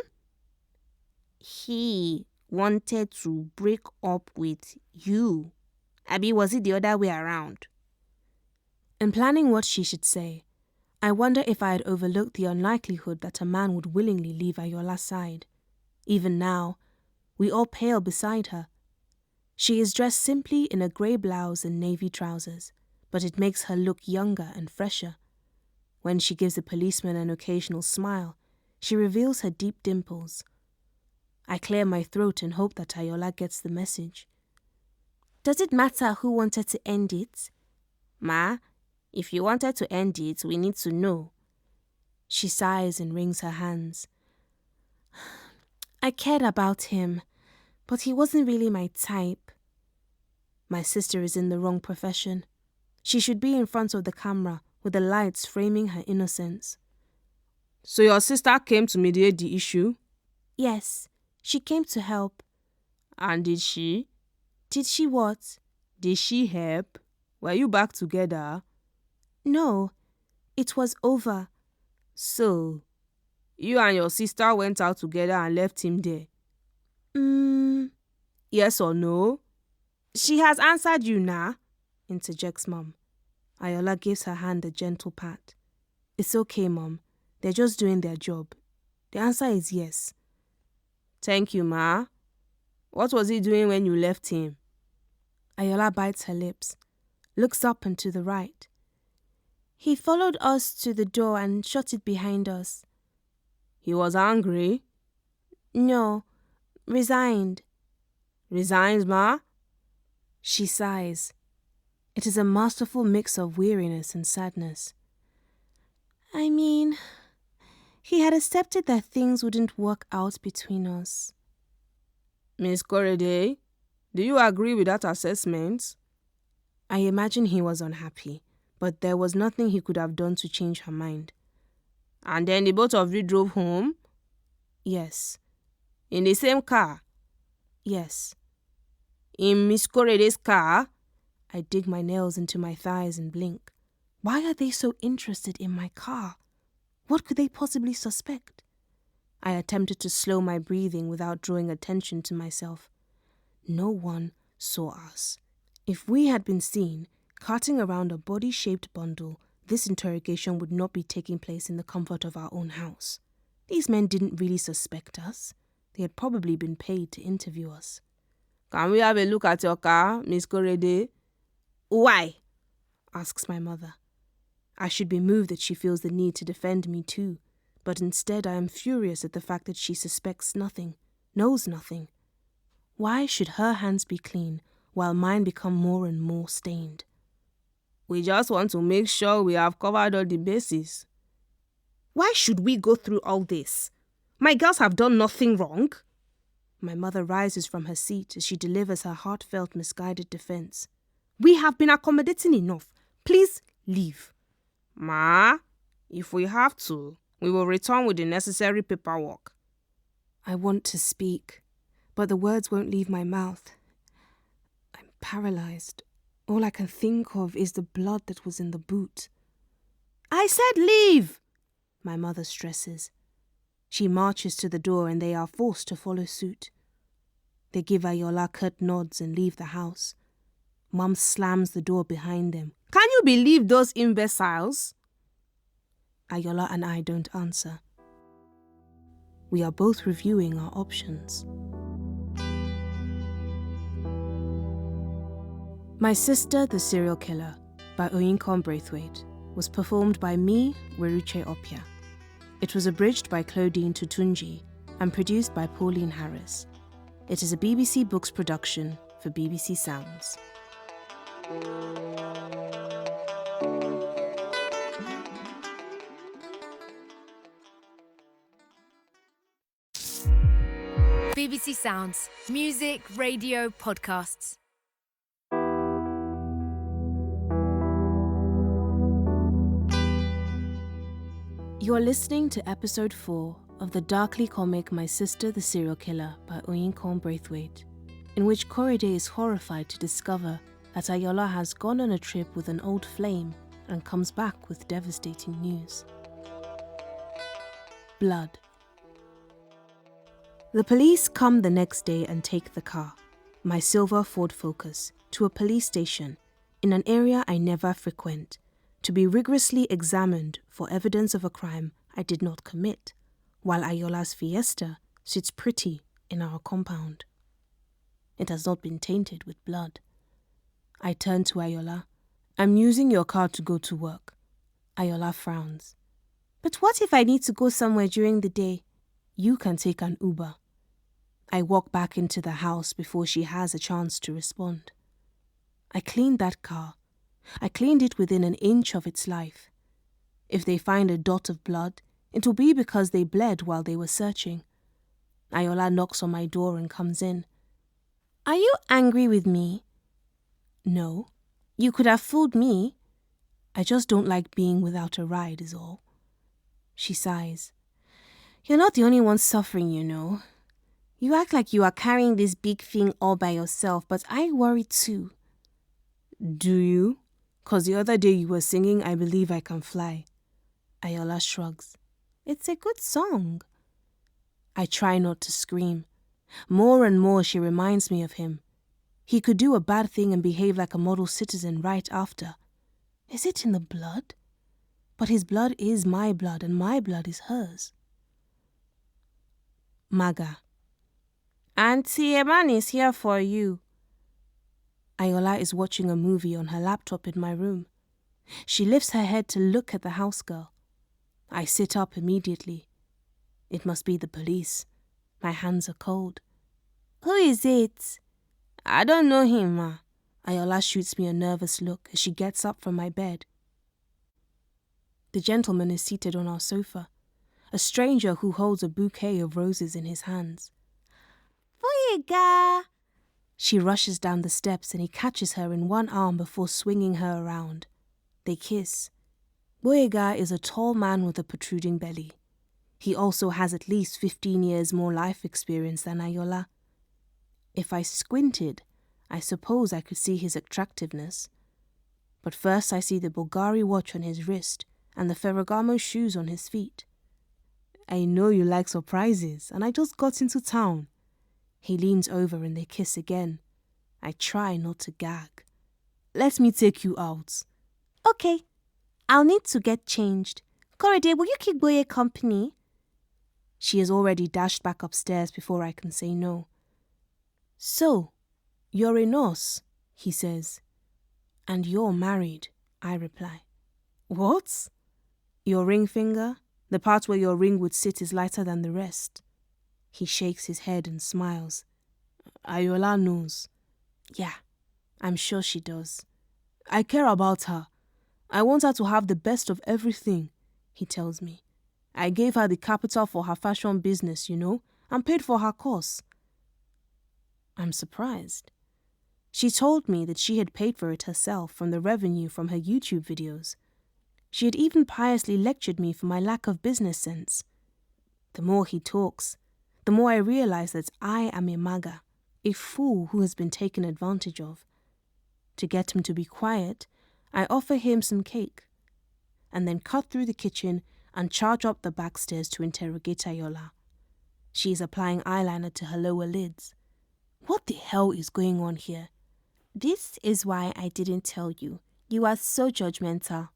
He wanted to break up with you? Abi, was it the other way around? In planning what she should say, I wonder if I had overlooked the unlikelihood that a man would willingly leave Ayola's side. Even now, we all pale beside her. She is dressed simply in a grey blouse and navy trousers, but it makes her look younger and fresher. When she gives the policeman an occasional smile, she reveals her deep dimples. I clear my throat and hope that Ayola gets the message. Does it matter who wanted to end it? Ma, if you wanted to end it, we need to know. She sighs and wrings her hands. I cared about him, but he wasn't really my type. My sister is in the wrong profession. She should be in front of the camera, with the lights framing her innocence. So your sister came to mediate the issue? Yes, she came to help. And did she? Did she what? Did she help? Were you back together? No, it was over. So, you and your sister went out together and left him there? Yes or no? She has answered you now, interjects Mom. Ayola gives her hand a gentle pat. It's okay, Mom. They're just doing their job. The answer is yes. Thank you, Ma. What was he doing when you left him? Ayola bites her lips, looks up and to the right. He followed us to the door and shut it behind us. He was angry? No, resigned. Resigned, Ma? She sighs. It is a masterful mix of weariness and sadness. I mean, he had accepted that things wouldn't work out between us. Miss Korede, do you agree with that assessment? I imagine he was unhappy, but there was nothing he could have done to change her mind. And then the both of you drove home? Yes. In the same car? Yes. In Miss Korede's car? I dig my nails into my thighs and blink. Why are they so interested in my car? What could they possibly suspect? I attempted to slow my breathing without drawing attention to myself. No one saw us. If we had been seen carting around a body-shaped bundle, this interrogation would not be taking place in the comfort of our own house. These men didn't really suspect us. They had probably been paid to interview us. Can we have a look at your car, Miss Korede? Why? Asks my mother. I should be moved that she feels the need to defend me too, but instead I am furious at the fact that she suspects nothing, knows nothing. Why should her hands be clean while mine become more and more stained? We just want to make sure we have covered all the bases. Why should we go through all this? My girls have done nothing wrong. My mother rises from her seat as she delivers her heartfelt, misguided defense. We have been accommodating enough. Please leave. Ma, if we have to, we will return with the necessary paperwork. I want to speak, but the words won't leave my mouth. I'm paralyzed. All I can think of is the blood that was in the boot. I said leave! My mother stresses. She marches to the door and they are forced to follow suit. They give Ayola curt nods and leave the house. Mom slams the door behind them. Can you believe those imbeciles? Ayola and I don't answer. We are both reviewing our options. My Sister, the Serial Killer by Oyinkan Braithwaite was performed by me, Weruche Opia. It was abridged by Claudine Tutunji and produced by Pauline Harris. It is a BBC Books production for BBC Sounds. BBC Sounds. Music, radio, podcasts. You are listening to episode 4 of the darkly comic My Sister the Serial Killer by Oyinkan Braithwaite, in which Korede is horrified to discover that Ayola has gone on a trip with an old flame and comes back with devastating news. Blood. The police come the next day and take the car, my silver Ford Focus, to a police station in an area I never frequent, to be rigorously examined for evidence of a crime I did not commit, while Ayola's Fiesta sits pretty in our compound. It has not been tainted with blood. I turn to Ayola. I'm using your car to go to work. Ayola frowns. But what if I need to go somewhere during the day? You can take an Uber. I walk back into the house before she has a chance to respond. I cleaned that car. I cleaned it within an inch of its life. If they find a dot of blood, it will be because they bled while they were searching. Ayola knocks on my door and comes in. Are you angry with me? No. You could have fooled me. I just don't like being without a ride is all. She sighs. You're not the only one suffering, you know. You act like you are carrying this big thing all by yourself, but I worry too. Do you? 'Cause the other day you were singing I Believe I Can Fly. Ayola shrugs. It's a good song. I try not to scream. More and more she reminds me of him. He could do a bad thing and behave like a model citizen right after. Is it in the blood? But his blood is my blood and my blood is hers. Maga. Auntie, a man is here for you. Ayola is watching a movie on her laptop in my room. She lifts her head to look at the house girl. I sit up immediately. It must be the police. My hands are cold. Who is it? I don't know him, ma. Ayola shoots me a nervous look as she gets up from my bed. The gentleman is seated on our sofa, a stranger who holds a bouquet of roses in his hands. Boyega! She rushes down the steps and he catches her in one arm before swinging her around. They kiss. Boyega is a tall man with a protruding belly. He also has at least 15 years more life experience than Ayola. If I squinted, I suppose I could see his attractiveness. But first I see the Bulgari watch on his wrist and the Ferragamo shoes on his feet. I know you like surprises, and I just got into town. He leans over and they kiss again. I try not to gag. Let me take you out. Okay. I'll need to get changed. Korede, will you keep Boye company? She has already dashed back upstairs before I can say no. So, you're a nurse, he says. And you're married, I reply. What? Your ring finger? The part where your ring would sit is lighter than the rest. He shakes his head and smiles. Ayola knows. Yeah, I'm sure she does. I care about her. I want her to have the best of everything, he tells me. I gave her the capital for her fashion business, and paid for her course. I'm surprised. She told me that she had paid for it herself from the revenue from her YouTube videos. She had even piously lectured me for my lack of business sense. The more he talks, the more I realize that I am a maga, a fool who has been taken advantage of. To get him to be quiet, I offer him some cake, and then cut through the kitchen and charge up the back stairs to interrogate Ayola. She is applying eyeliner to her lower lids. What the hell is going on here? This is why I didn't tell you. You are so judgmental.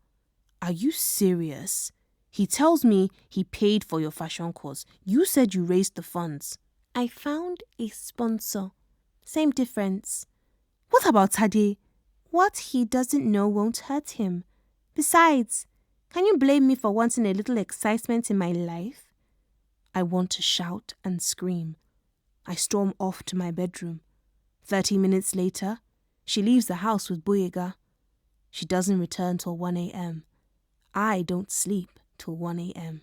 Are you serious? He tells me he paid for your fashion course. You said you raised the funds. I found a sponsor. Same difference. What about Tade? What he doesn't know won't hurt him. Besides, can you blame me for wanting a little excitement in my life? I want to shout and scream. I storm off to my bedroom. 30 minutes later, she leaves the house with Boyega. She doesn't return till 1 a.m. I don't sleep till 1 a.m.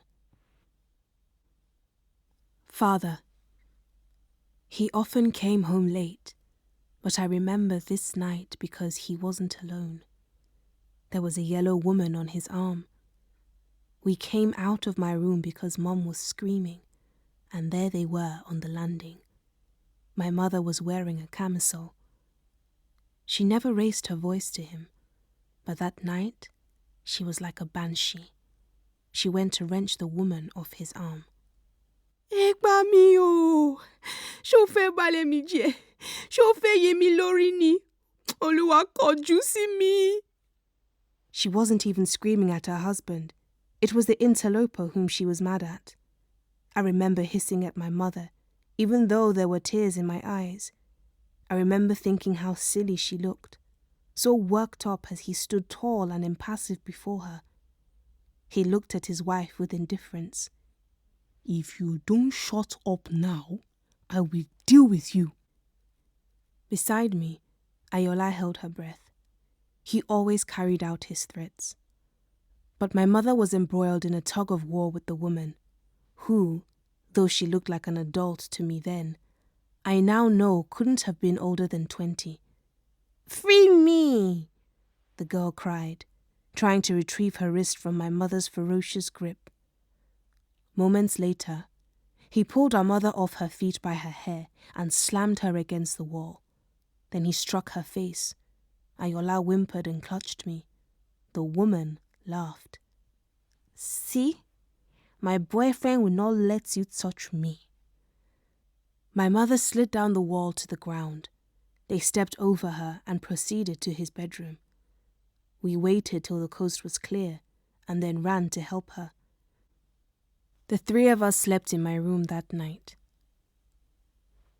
Father. He often came home late, but I remember this night because he wasn't alone. There was a yellow woman on his arm. We came out of my room because Mom was screaming, and there they were on the landing. My mother was wearing a camisole. She never raised her voice to him, but that night she was like a banshee. She went to wrench the woman off his arm. Ẹ gbà mí o, ṣó fẹ́ balẹ̀ mi jẹ́, ṣó fẹ́ yé mi lórí ni, Olúwa kọjú sí mi. She wasn't even screaming at her husband. It was the interloper whom she was mad at. I remember hissing at my mother, even though there were tears in my eyes. I remember thinking how silly she looked, so worked up as he stood tall and impassive before her. He looked at his wife with indifference. If you don't shut up now, I will deal with you. Beside me, Ayola held her breath. He always carried out his threats. But my mother was embroiled in a tug-of-war with the woman, who, though she looked like an adult to me then, I now know couldn't have been older than 20. Free me, the girl cried, trying to retrieve her wrist from my mother's ferocious grip. Moments later, he pulled our mother off her feet by her hair and slammed her against the wall. Then he struck her face. Ayola whimpered and clutched me. The woman laughed. See? My boyfriend will not let you touch me. My mother slid down the wall to the ground. They stepped over her and proceeded to his bedroom. We waited till the coast was clear and then ran to help her. The three of us slept in my room that night.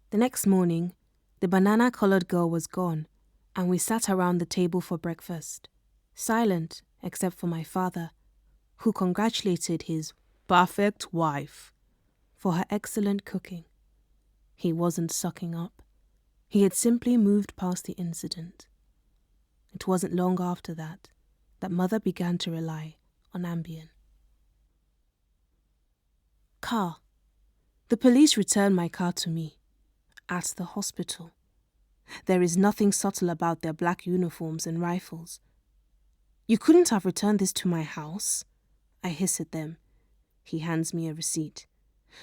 The next morning, the banana-colored girl was gone, and we sat around the table for breakfast, silent except for my father, who congratulated his perfect wife for her excellent cooking. He wasn't sucking up. He had simply moved past the incident. It wasn't long after that Mother began to rely on Ambien. Car. The police returned my car to me. At the hospital. There is nothing subtle about their black uniforms and rifles. You couldn't have returned this to my house? I hiss at them. He hands me a receipt.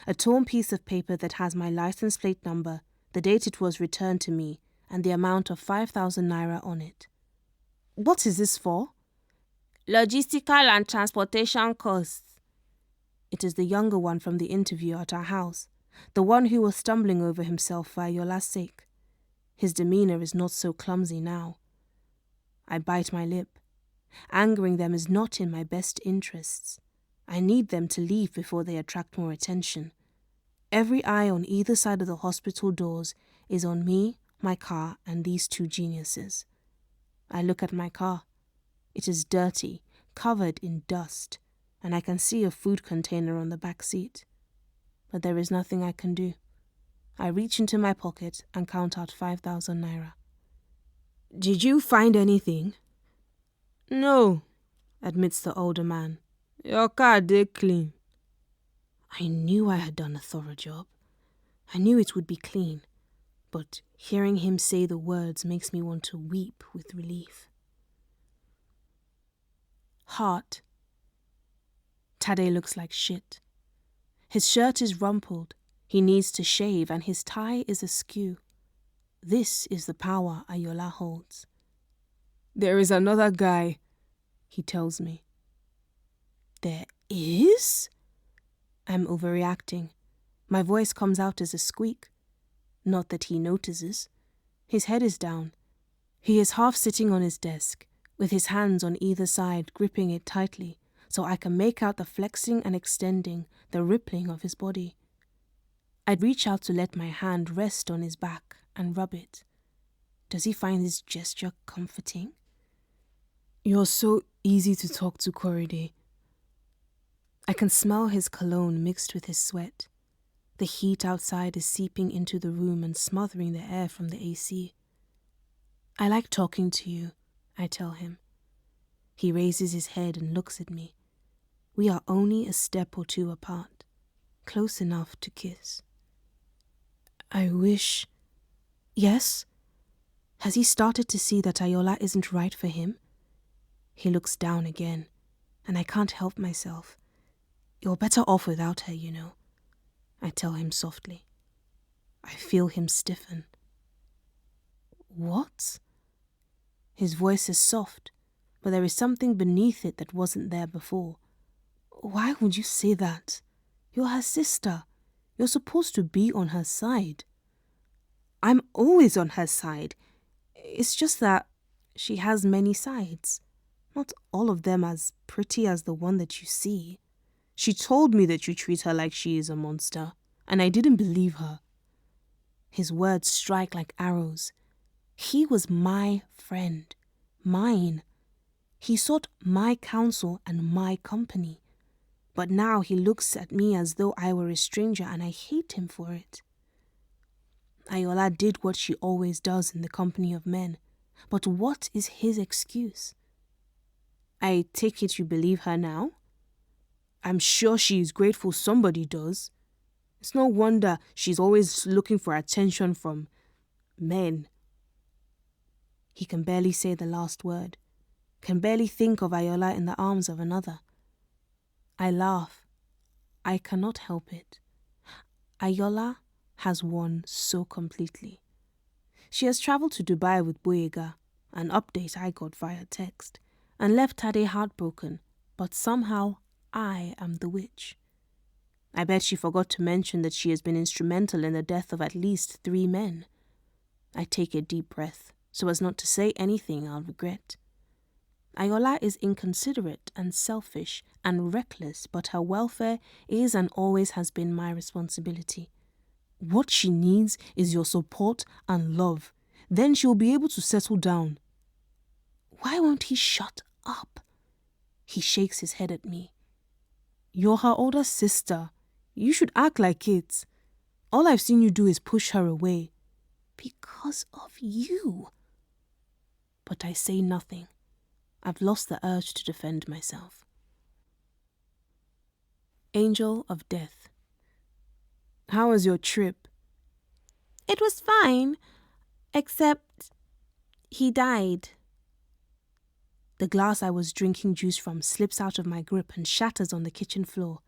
A torn piece of paper that has my license plate number, the date it was returned to me, and the amount of 5,000 naira on it. What is this for? Logistical and transportation costs. It is the younger one from the interview at our house, the one who was stumbling over himself for Ayola's sake. His demeanour is not so clumsy now. I bite my lip. Angering them is not in my best interests. I need them to leave before they attract more attention. Every eye on either side of the hospital doors is on me, my car, and these two geniuses. I look at my car. It is dirty, covered in dust, and I can see a food container on the back seat. But there is nothing I can do. I reach into my pocket and count out 5,000 naira. Did you find anything? No. admits the older man. Your car dey clean. I knew I had done a thorough job. I knew it would be clean, but hearing him say the words makes me want to weep with relief. Heart. Tade looks like shit. His shirt is rumpled, he needs to shave, and his tie is askew. This is the power Ayola holds. There is another guy, he tells me. There is? I'm overreacting. My voice comes out as a squeak. Not that he notices. His head is down. He is half sitting on his desk, with his hands on either side gripping it tightly, so I can make out the flexing and extending, the rippling of his body. I'd reach out to let my hand rest on his back and rub it. Does he find this gesture comforting? You're so easy to talk to, Korede. I can smell his cologne mixed with his sweat. The heat outside is seeping into the room and smothering the air from the AC. I like talking to you, I tell him. He raises his head and looks at me. We are only a step or two apart, close enough to kiss. I wish... Yes? Has he started to see that Ayola isn't right for him? He looks down again, and I can't help myself. You're better off without her, you know, I tell him softly. I feel him stiffen. What? His voice is soft, but there is something beneath it that wasn't there before. Why would you say that? You're her sister. You're supposed to be on her side. I'm always on her side. It's just that she has many sides. Not all of them as pretty as the one that you see. She told me that you treat her like she is a monster, and I didn't believe her. His words strike like arrows. He was my friend, mine. He sought my counsel and my company. But now he looks at me as though I were a stranger, and I hate him for it. Ayola did what she always does in the company of men. But what is his excuse? I take it you believe her now? I'm sure she is grateful somebody does. It's no wonder she's always looking for attention from men. He can barely say the last word, can barely think of Ayola in the arms of another. I laugh. I cannot help it. Ayola has won so completely. She has travelled to Dubai with Boyega, an update I got via text, and left Tade heartbroken, but somehow I am the witch. I bet she forgot to mention that she has been instrumental in the death of at least 3 men. I take a deep breath, so as not to say anything I'll regret. Ayola is inconsiderate and selfish and reckless, but her welfare is and always has been my responsibility. What she needs is your support and love. Then she'll be able to settle down. Why won't he shut up? He shakes his head at me. You're her older sister. You should act like it. All I've seen you do is push her away. Because of you. But I say nothing. I've lost the urge to defend myself. Angel of Death. How was your trip? It was fine, except he died. The glass I was drinking juice from slips out of my grip and shatters on the kitchen floor.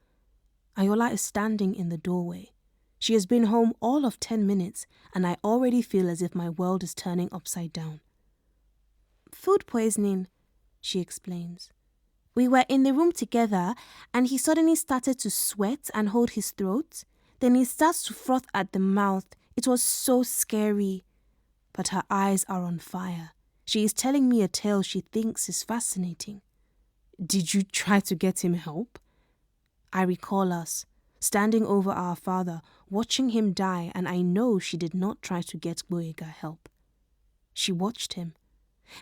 Ayola is standing in the doorway. She has been home all of 10 minutes, and I already feel as if my world is turning upside down. Food poisoning, she explains. We were in the room together, and he suddenly started to sweat and hold his throat. Then he starts to froth at the mouth. It was so scary. But her eyes are on fire. She is telling me a tale she thinks is fascinating. Did you try to get him help? I recall us, standing over our father, watching him die, and I know she did not try to get Boyega help. She watched him.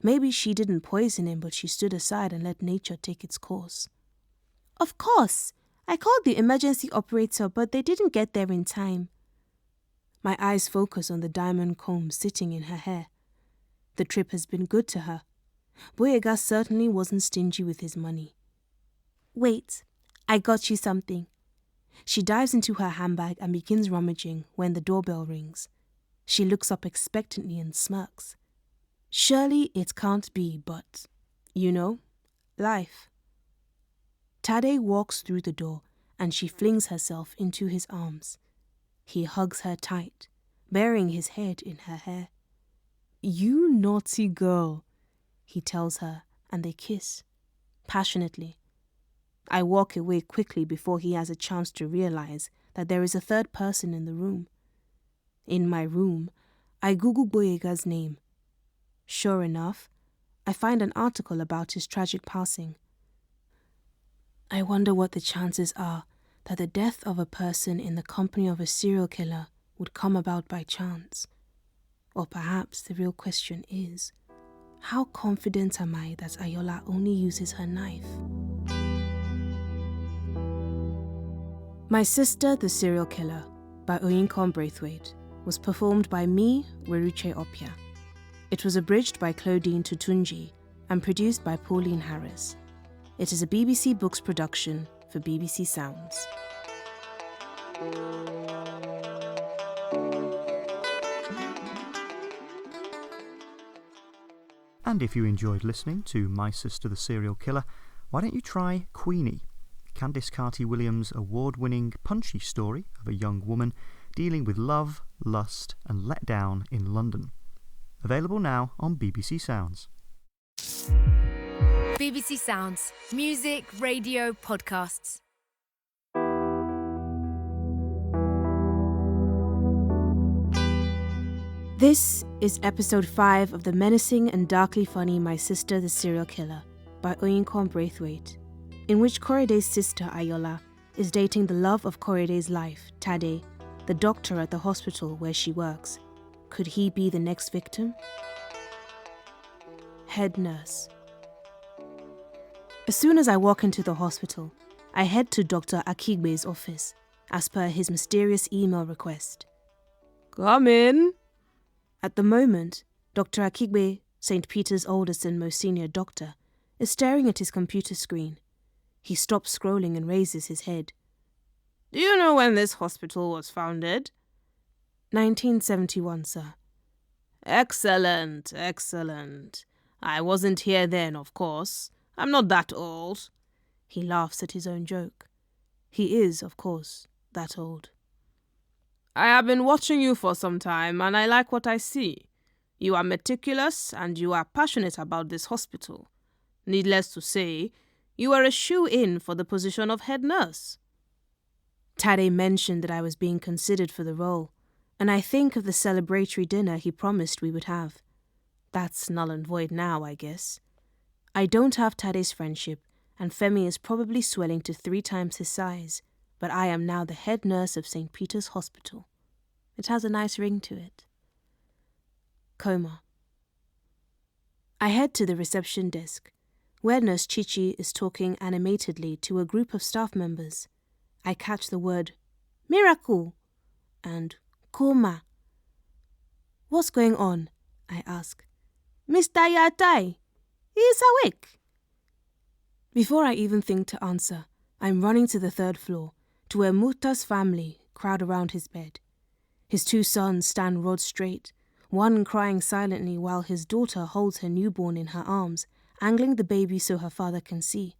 Maybe she didn't poison him, but she stood aside and let nature take its course. Of course. I called the emergency operator, but they didn't get there in time. My eyes focus on the diamond comb sitting in her hair. The trip has been good to her. Boyega certainly wasn't stingy with his money. Wait, I got you something. She dives into her handbag and begins rummaging when the doorbell rings. She looks up expectantly and smirks. Surely it can't be, but, life. Tade walks through the door and she flings herself into his arms. He hugs her tight, burying his head in her hair. "You naughty girl," he tells her, and they kiss, passionately. I walk away quickly before he has a chance to realize that there is a third person in the room. In my room, I Google Boyega's name. Sure enough, I find an article about his tragic passing. I wonder what the chances are that the death of a person in the company of a serial killer would come about by chance. Or perhaps the real question is, how confident am I that Ayola only uses her knife? My Sister the Serial Killer by Oyinkan Braithwaite was performed by me, Weruche Opia. It was abridged by Claudine Tutunji and produced by Pauline Harris. It is a BBC Books production for BBC Sounds. And if you enjoyed listening to My Sister the Serial Killer, why don't you try Queenie, Candice Carty-Williams' award-winning punchy story of a young woman dealing with love, lust and letdown in London. Available now on BBC Sounds. BBC Sounds. Music, radio, podcasts. This is episode 5 of the menacing and darkly funny My Sister the Serial Killer by Oyinkan Braithwaite, in which Korede's sister Ayola is dating the love of Korede's life, Tade, the doctor at the hospital where she works. Could he be the next victim? Head nurse. As soon as I walk into the hospital, I head to Dr. Akigbe's office, as per his mysterious email request. "Come in." At the moment, Dr. Akigbe, St. Peter's oldest and most senior doctor, is staring at his computer screen. He stops scrolling and raises his head. "Do you know when this hospital was founded?" 1971, sir. Excellent, excellent. I wasn't here then, of course. I'm not that old." He laughs at his own joke. He is, of course, that old. "I have been watching you for some time and I like what I see. You are meticulous and you are passionate about this hospital. Needless to say, you are a shoe-in for the position of head nurse." Tade mentioned that I was being considered for the role, and I think of the celebratory dinner he promised we would have. That's null and void now, I guess. I don't have Tade's friendship, and Femi is probably swelling to 3 times his size, but I am now the head nurse of St. Peter's Hospital. It has a nice ring to it. Coma. I head to the reception desk, where Nurse Chichi is talking animatedly to a group of staff members. I catch the word miracle and coma. "What's going on?" I ask. "Mr. Yatai, he is awake." Before I even think to answer, I'm running to the 3rd floor, to where Muta's family crowd around his bed. His 2 sons stand rod straight, one crying silently while his daughter holds her newborn in her arms, angling the baby so her father can see.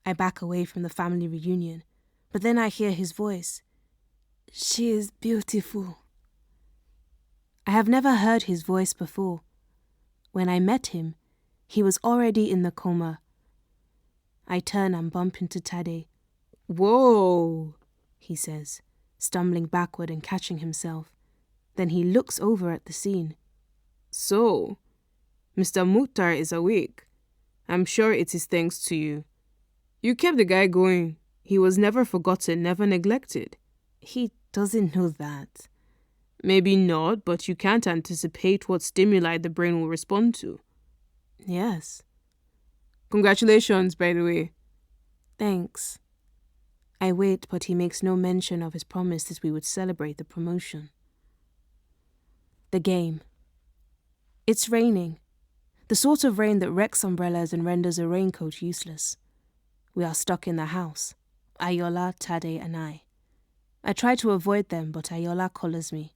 I back away from the family reunion, but then I hear his voice. "She is beautiful." I have never heard his voice before. When I met him, he was already in the coma. I turn and bump into Tade. "Whoa," he says, stumbling backward and catching himself. Then he looks over at the scene. "So, Mr. Mukhtar is awake. I'm sure it is thanks to you. You kept the guy going. He was never forgotten, never neglected." "He doesn't know that." "Maybe not, but you can't anticipate what stimuli the brain will respond to." "Yes." "Congratulations, by the way." "Thanks." I wait, but he makes no mention of his promise that we would celebrate the promotion. The game. It's raining. The sort of rain that wrecks umbrellas and renders a raincoat useless. We are stuck in the house, Ayola, Tade, and I. I try to avoid them, but Ayola collars me.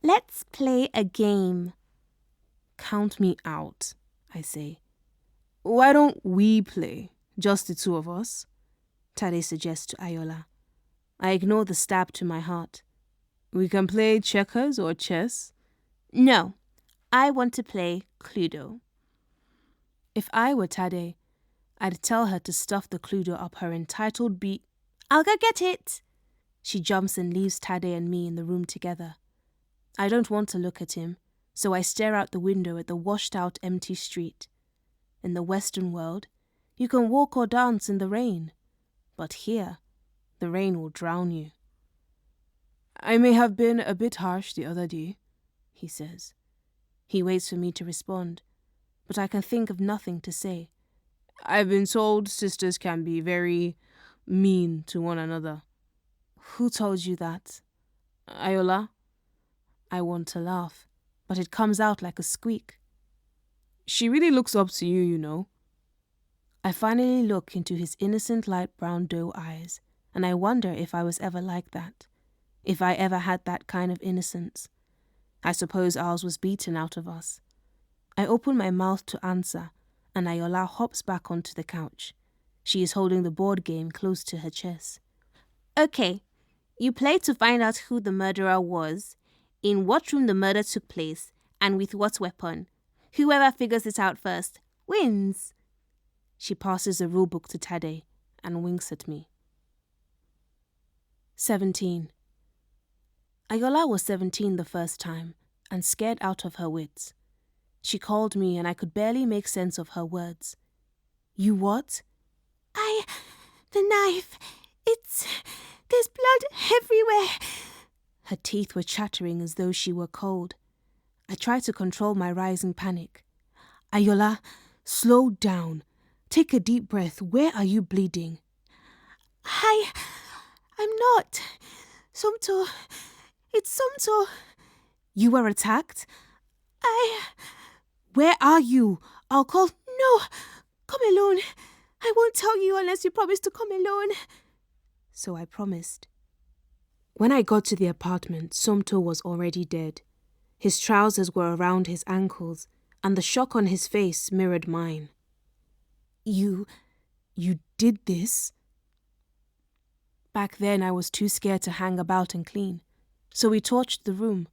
Let's play a game. Count me out, I say. Why don't we play, just the two of us? Tade suggests to Ayola. I ignore the stab to my heart. We can play checkers or chess. No, I want to play Cluedo. If I were Tade, I'd tell her to stuff the Cluedo up her entitled I'll go get it. She jumps and leaves Tade and me in the room together. I don't want to look at him, so I stare out the window at the washed-out empty street. In the Western world, you can walk or dance in the rain. But here, the rain will drown you. I may have been a bit harsh the other day, he says. He waits for me to respond, but I can think of nothing to say. I've been told sisters can be very mean to one another. Who told you that? Ayola? I want to laugh, but it comes out like a squeak. She really looks up to you, you know. I finally look into his innocent light brown doe eyes, and I wonder if I was ever like that, if I ever had that kind of innocence. I suppose ours was beaten out of us. I open my mouth to answer, and Ayola hops back onto the couch. She is holding the board game close to her chest. Okay, you play to find out who the murderer was, in what room the murder took place, and with what weapon. Whoever figures it out first wins. She passes the rulebook to Tade and winks at me. 17. Ayola was 17 the first time and scared out of her wits. She called me and I could barely make sense of her words. You what? The knife. There's blood everywhere. Her teeth were chattering as though she were cold. I tried to control my rising panic. Ayola, slow down. Take a deep breath. Where are you bleeding? I'm not. Somto. It's Somto. You were attacked? Where are you? I'll call... No, come alone. I won't tell you unless you promise to come alone. So I promised. When I got to the apartment, Somto was already dead. His trousers were around his ankles, and the shock on his face mirrored mine. You did this? Back then I was too scared to hang about and clean, so we torched the room.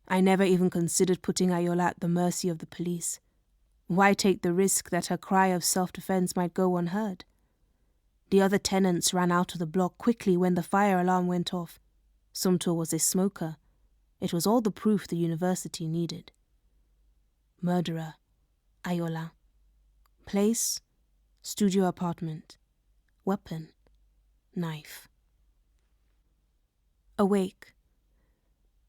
I never even considered putting Ayola at the mercy of the police. Why take the risk that her cry of self-defense might go unheard? The other tenants ran out of the block quickly when the fire alarm went off. Somto was a smoker. It was all the proof the university needed. Murderer, Ayola. Place, studio apartment. Weapon, knife. Awake.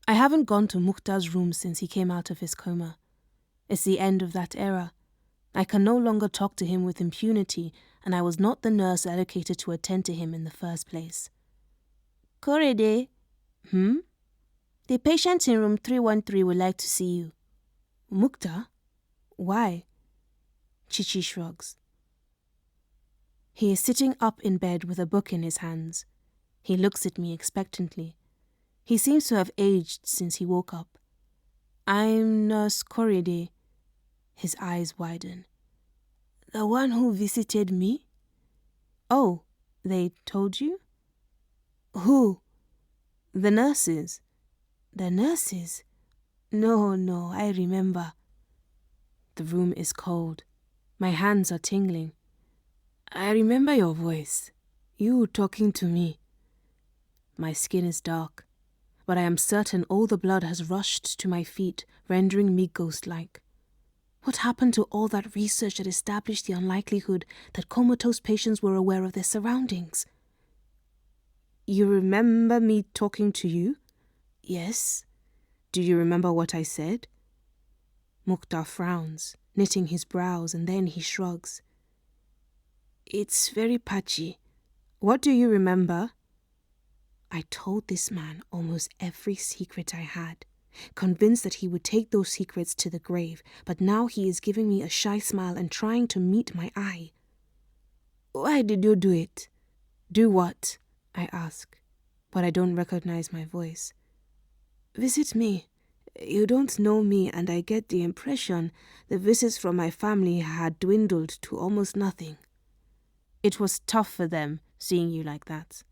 I haven't gone to Mukhtar's room since he came out of his coma. It's the end of that era. I can no longer talk to him with impunity, and I was not the nurse allocated to attend to him in the first place. Korede. The patient in room 313 would like to see you. Mukhtar? Why? Chichi shrugs. He is sitting up in bed with a book in his hands. He looks at me expectantly. He seems to have aged since he woke up. I'm Nurse Korede. His eyes widen. The one who visited me? Oh, they told you? Who? The nurses. The nurses? No, I remember. The room is cold. My hands are tingling. I remember your voice. You talking to me. My skin is dark, but I am certain all the blood has rushed to my feet, rendering me ghost-like. What happened to all that research that established the unlikelihood that comatose patients were aware of their surroundings? You remember me talking to you? Yes. Do you remember what I said? Mukhtar frowns, knitting his brows, and then he shrugs. It's very patchy. What do you remember? I told this man almost every secret I had. convinced that he would take those secrets to the grave, but now he is giving me a shy smile and trying to meet my eye. Why did you do it? Do what? I ask, but I don't recognize my voice. Visit me. You don't know me, and I get the impression the visits from my family had dwindled to almost nothing. It was tough for them, seeing you like that.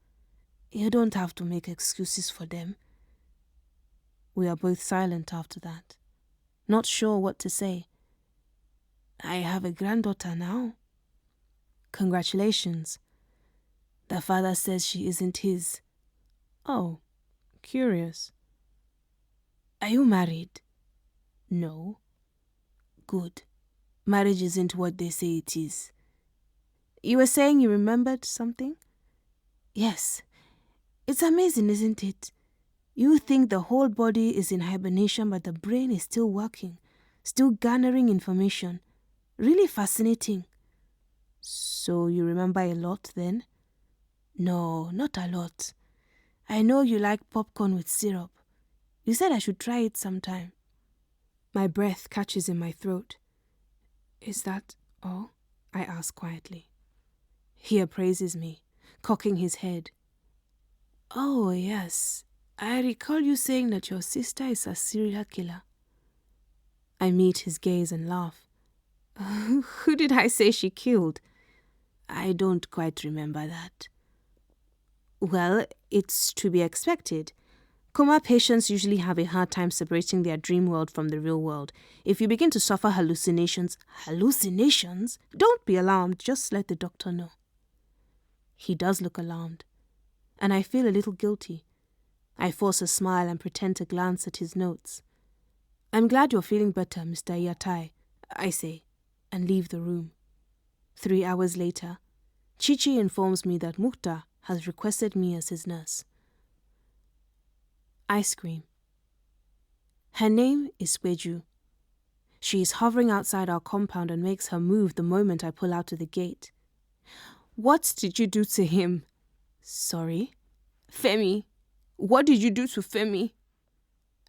You don't have to make excuses for them. We are both silent after that, not sure what to say. I have a granddaughter now. Congratulations. The father says she isn't his. Oh, curious. Are you married? No. Good. Marriage isn't what they say it is. You were saying you remembered something? Yes. It's amazing, isn't it? You think the whole body is in hibernation, but the brain is still working, still garnering information. Really fascinating. So you remember a lot then? No, not a lot. I know you like popcorn with syrup. You said I should try it sometime. My breath catches in my throat. Is that all? I ask quietly. He appraises me, cocking his head. Oh, yes. I recall you saying that your sister is a serial killer. I meet his gaze and laugh. Who did I say she killed? I don't quite remember that. Well, it's to be expected. Coma patients usually have a hard time separating their dream world from the real world. If you begin to suffer hallucinations... Hallucinations? Don't be alarmed, just let the doctor know. He does look alarmed, and I feel a little guilty. I force a smile and pretend to glance at his notes. I'm glad you're feeling better, Mr. Yatai, I say, and leave the room. 3 hours later, Chichi informs me that Mukta has requested me as his nurse. Ice cream. Her name is Weju. She is hovering outside our compound and makes her move the moment I pull out of the gate. What did you do to him? Sorry? Femi. What did you do to Femi?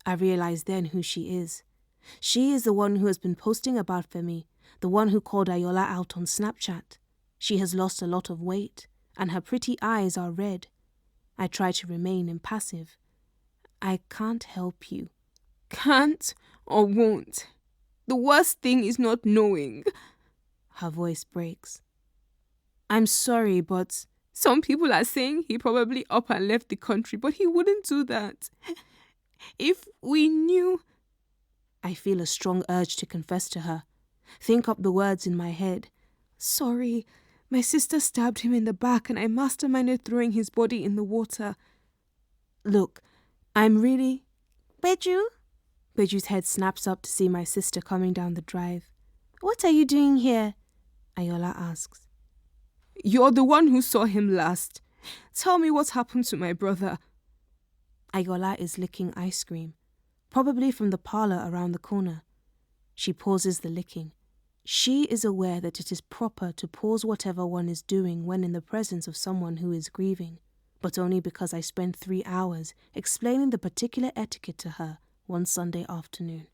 I realize then who she is. She is the one who has been posting about Femi, the one who called Ayola out on Snapchat. She has lost a lot of weight, and her pretty eyes are red. I try to remain impassive. I can't help you. Can't or won't? The worst thing is not knowing. Her voice breaks. I'm sorry, but... Some people are saying he probably up and left the country, but he wouldn't do that. If we knew... I feel a strong urge to confess to her. Think up the words in my head. Sorry, my sister stabbed him in the back and I masterminded throwing his body in the water. Look, I'm really... Beju? Beju's head snaps up to see my sister coming down the drive. What are you doing here? Ayola asks. You're the one who saw him last. Tell me what happened to my brother. Ayola is licking ice cream, probably from the parlor around the corner. She pauses the licking. She is aware that it is proper to pause whatever one is doing when in the presence of someone who is grieving, but only because I spent 3 hours explaining the particular etiquette to her one Sunday afternoon.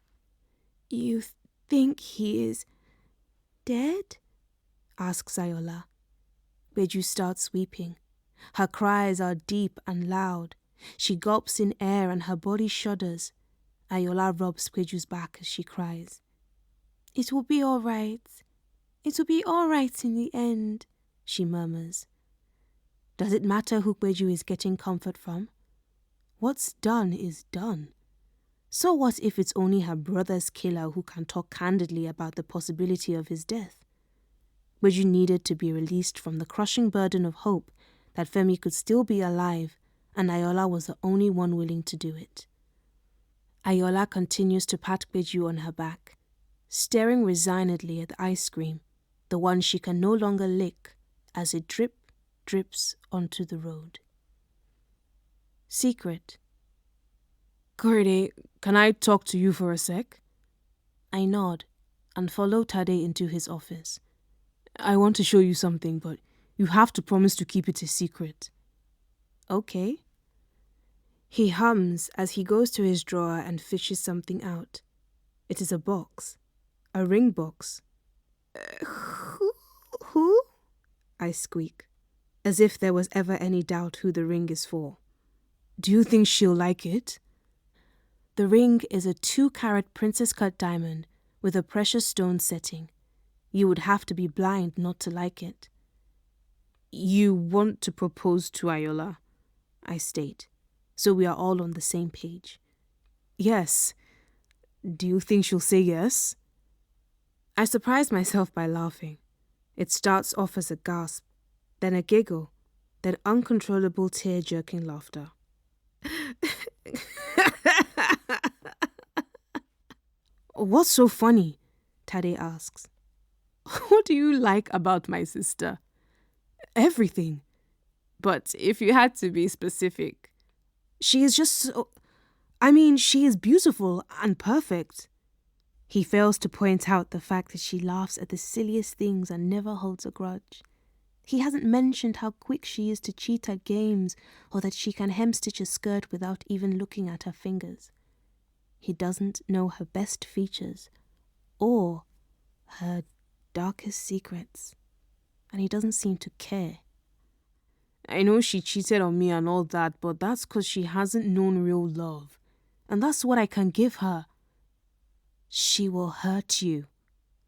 You think he is dead? Asks Ayola. Beju starts weeping. Her cries are deep and loud. She gulps in air and her body shudders. Ayola rubs Beju's back as she cries. It will be all right. It will be all right in the end, she murmurs. Does it matter who Beju is getting comfort from? What's done is done. So what if it's only her brother's killer who can talk candidly about the possibility of his death? Beju needed to be released from the crushing burden of hope that Femi could still be alive, and Ayola was the only one willing to do it. Ayola continues to pat Beju on her back, staring resignedly at the ice cream, the one she can no longer lick, as it drips onto the road. Secret. Korede, can I talk to you for a sec? I nod and follow Tade into his office. I want to show you something, but you have to promise to keep it a secret. Okay. He hums as he goes to his drawer and fishes something out. It is a box. A ring box. Who? I squeak, as if there was ever any doubt who the ring is for. Do you think she'll like it? The ring is a 2-carat princess-cut diamond with a precious stone setting. You would have to be blind not to like it. You want to propose to Ayola, I state, so we are all on the same page. Yes. Do you think she'll say yes? I surprise myself by laughing. It starts off as a gasp, then a giggle, then uncontrollable tear-jerking laughter. What's so funny? Tade asks. What do you like about my sister? Everything. But if you had to be specific. She is just so... she is beautiful and perfect. He fails to point out the fact that she laughs at the silliest things and never holds a grudge. He hasn't mentioned how quick she is to cheat at games, or that she can hemstitch a skirt without even looking at her fingers. He doesn't know her best features, or her darkest secrets, and he doesn't seem to care. I know she cheated on me and all that, but that's because she hasn't known real love. And that's what I can give her. She will hurt you.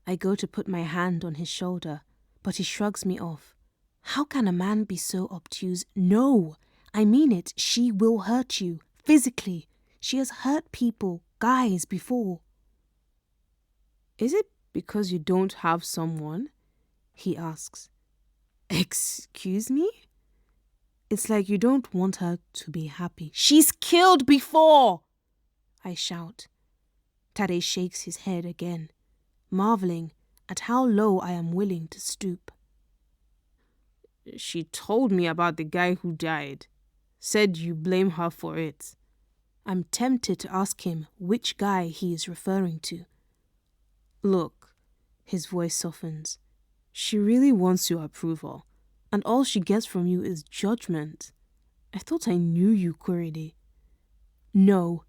I go to put my hand on his shoulder, but he shrugs me off. How can a man be so obtuse? No, I mean it. She will hurt you, physically. She has hurt people, guys, before. Is it because you don't have someone? He asks. Excuse me? It's like you don't want her to be happy. She's killed before! I shout. Tade shakes his head again, marveling at how low I am willing to stoop. She told me about the guy who died. Said you blame her for it. I'm tempted to ask him which guy he is referring to. Look, his voice softens. She really wants your approval, and all she gets from you is judgment. I thought I knew you, Korede. No.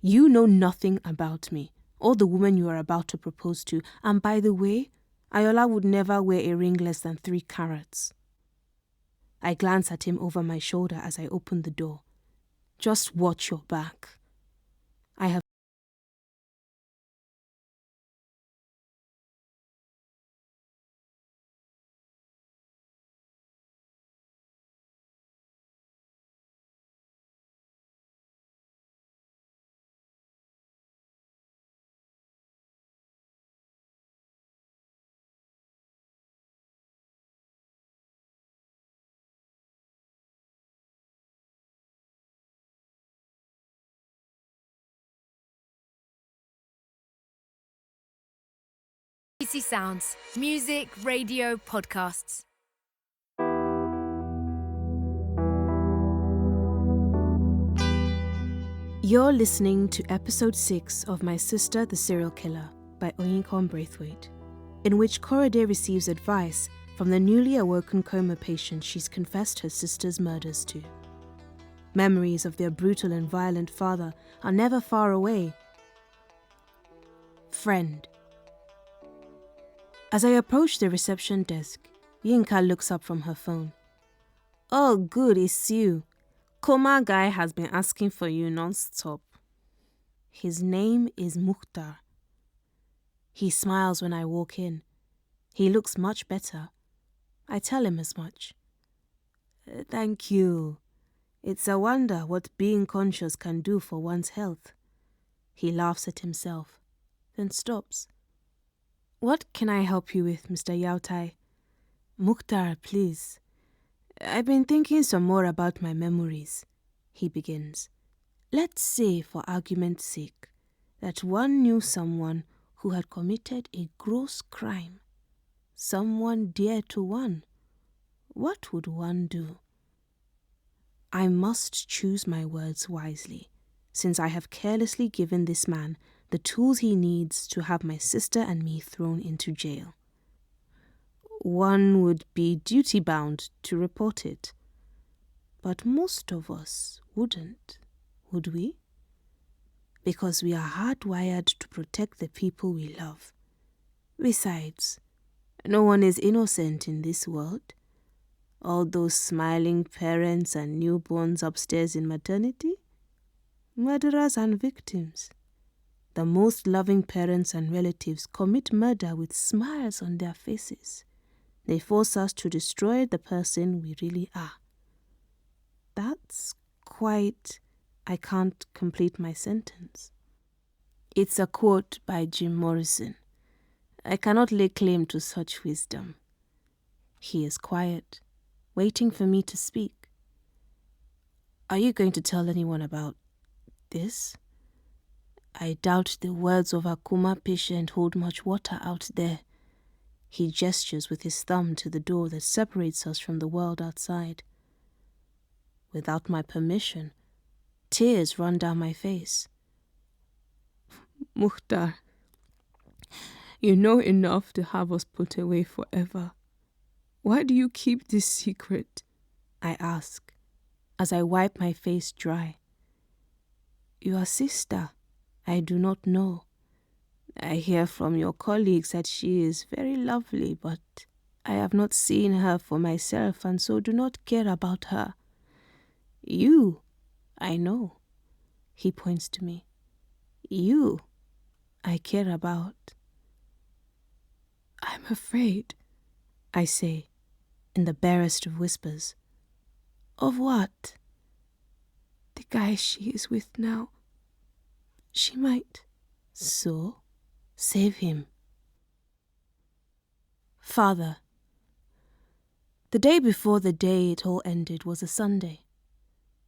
You know nothing about me, or the woman you are about to propose to, and by the way, Ayola would never wear a ring less than 3 carats. I glance at him over my shoulder as I open the door. Just watch your back. I have Easy Sounds, music, radio, podcasts. You're listening to episode 6 of My Sister the Serial Killer by Oyinkan Braithwaite, in which Korede receives advice from the newly awoken coma patient she's confessed her sister's murders to. Memories of their brutal and violent father are never far away. Friend. As I approach the reception desk, Yinka looks up from her phone. Oh, good, it's you. Coma guy has been asking for you non-stop. His name is Mukhtar. He smiles when I walk in. He looks much better. I tell him as much. Thank you. It's a wonder what being conscious can do for one's health. He laughs at himself, then stops. What can I help you with, Mr. Yautai? Mukhtar, please. I've been thinking some more about my memories, he begins. Let's say, for argument's sake, that one knew someone who had committed a gross crime. Someone dear to one. What would one do? I must choose my words wisely, since I have carelessly given this man the tools he needs to have my sister and me thrown into jail. One would be duty-bound to report it, but most of us wouldn't. would we? Because we are hardwired to protect the people we love. Besides, no one is innocent in this world. All those smiling parents and newborns upstairs in maternity? Murderers and victims. The most loving parents and relatives commit murder with smiles on their faces. They force us to destroy the person we really are. That's quite... I can't complete my sentence. It's a quote by Jim Morrison. I cannot lay claim to such wisdom. He is quiet, waiting for me to speak. Are you going to tell anyone about this? I doubt the words of a coma patient hold much water out there. He gestures with his thumb to the door that separates us from the world outside. Without my permission, tears run down my face. Mukhtar, you know enough to have us put away forever. Why do you keep this secret? I ask, as I wipe my face dry. Your sister, I do not know. I hear from your colleagues that she is very lovely, but I have not seen her for myself and so do not care about her. You, I know. He points to me. You, I care about. I'm afraid, I say, in the barest of whispers. Of what? The guy she is with now. She might. So, save him. Father. The day before the day it all ended was a Sunday.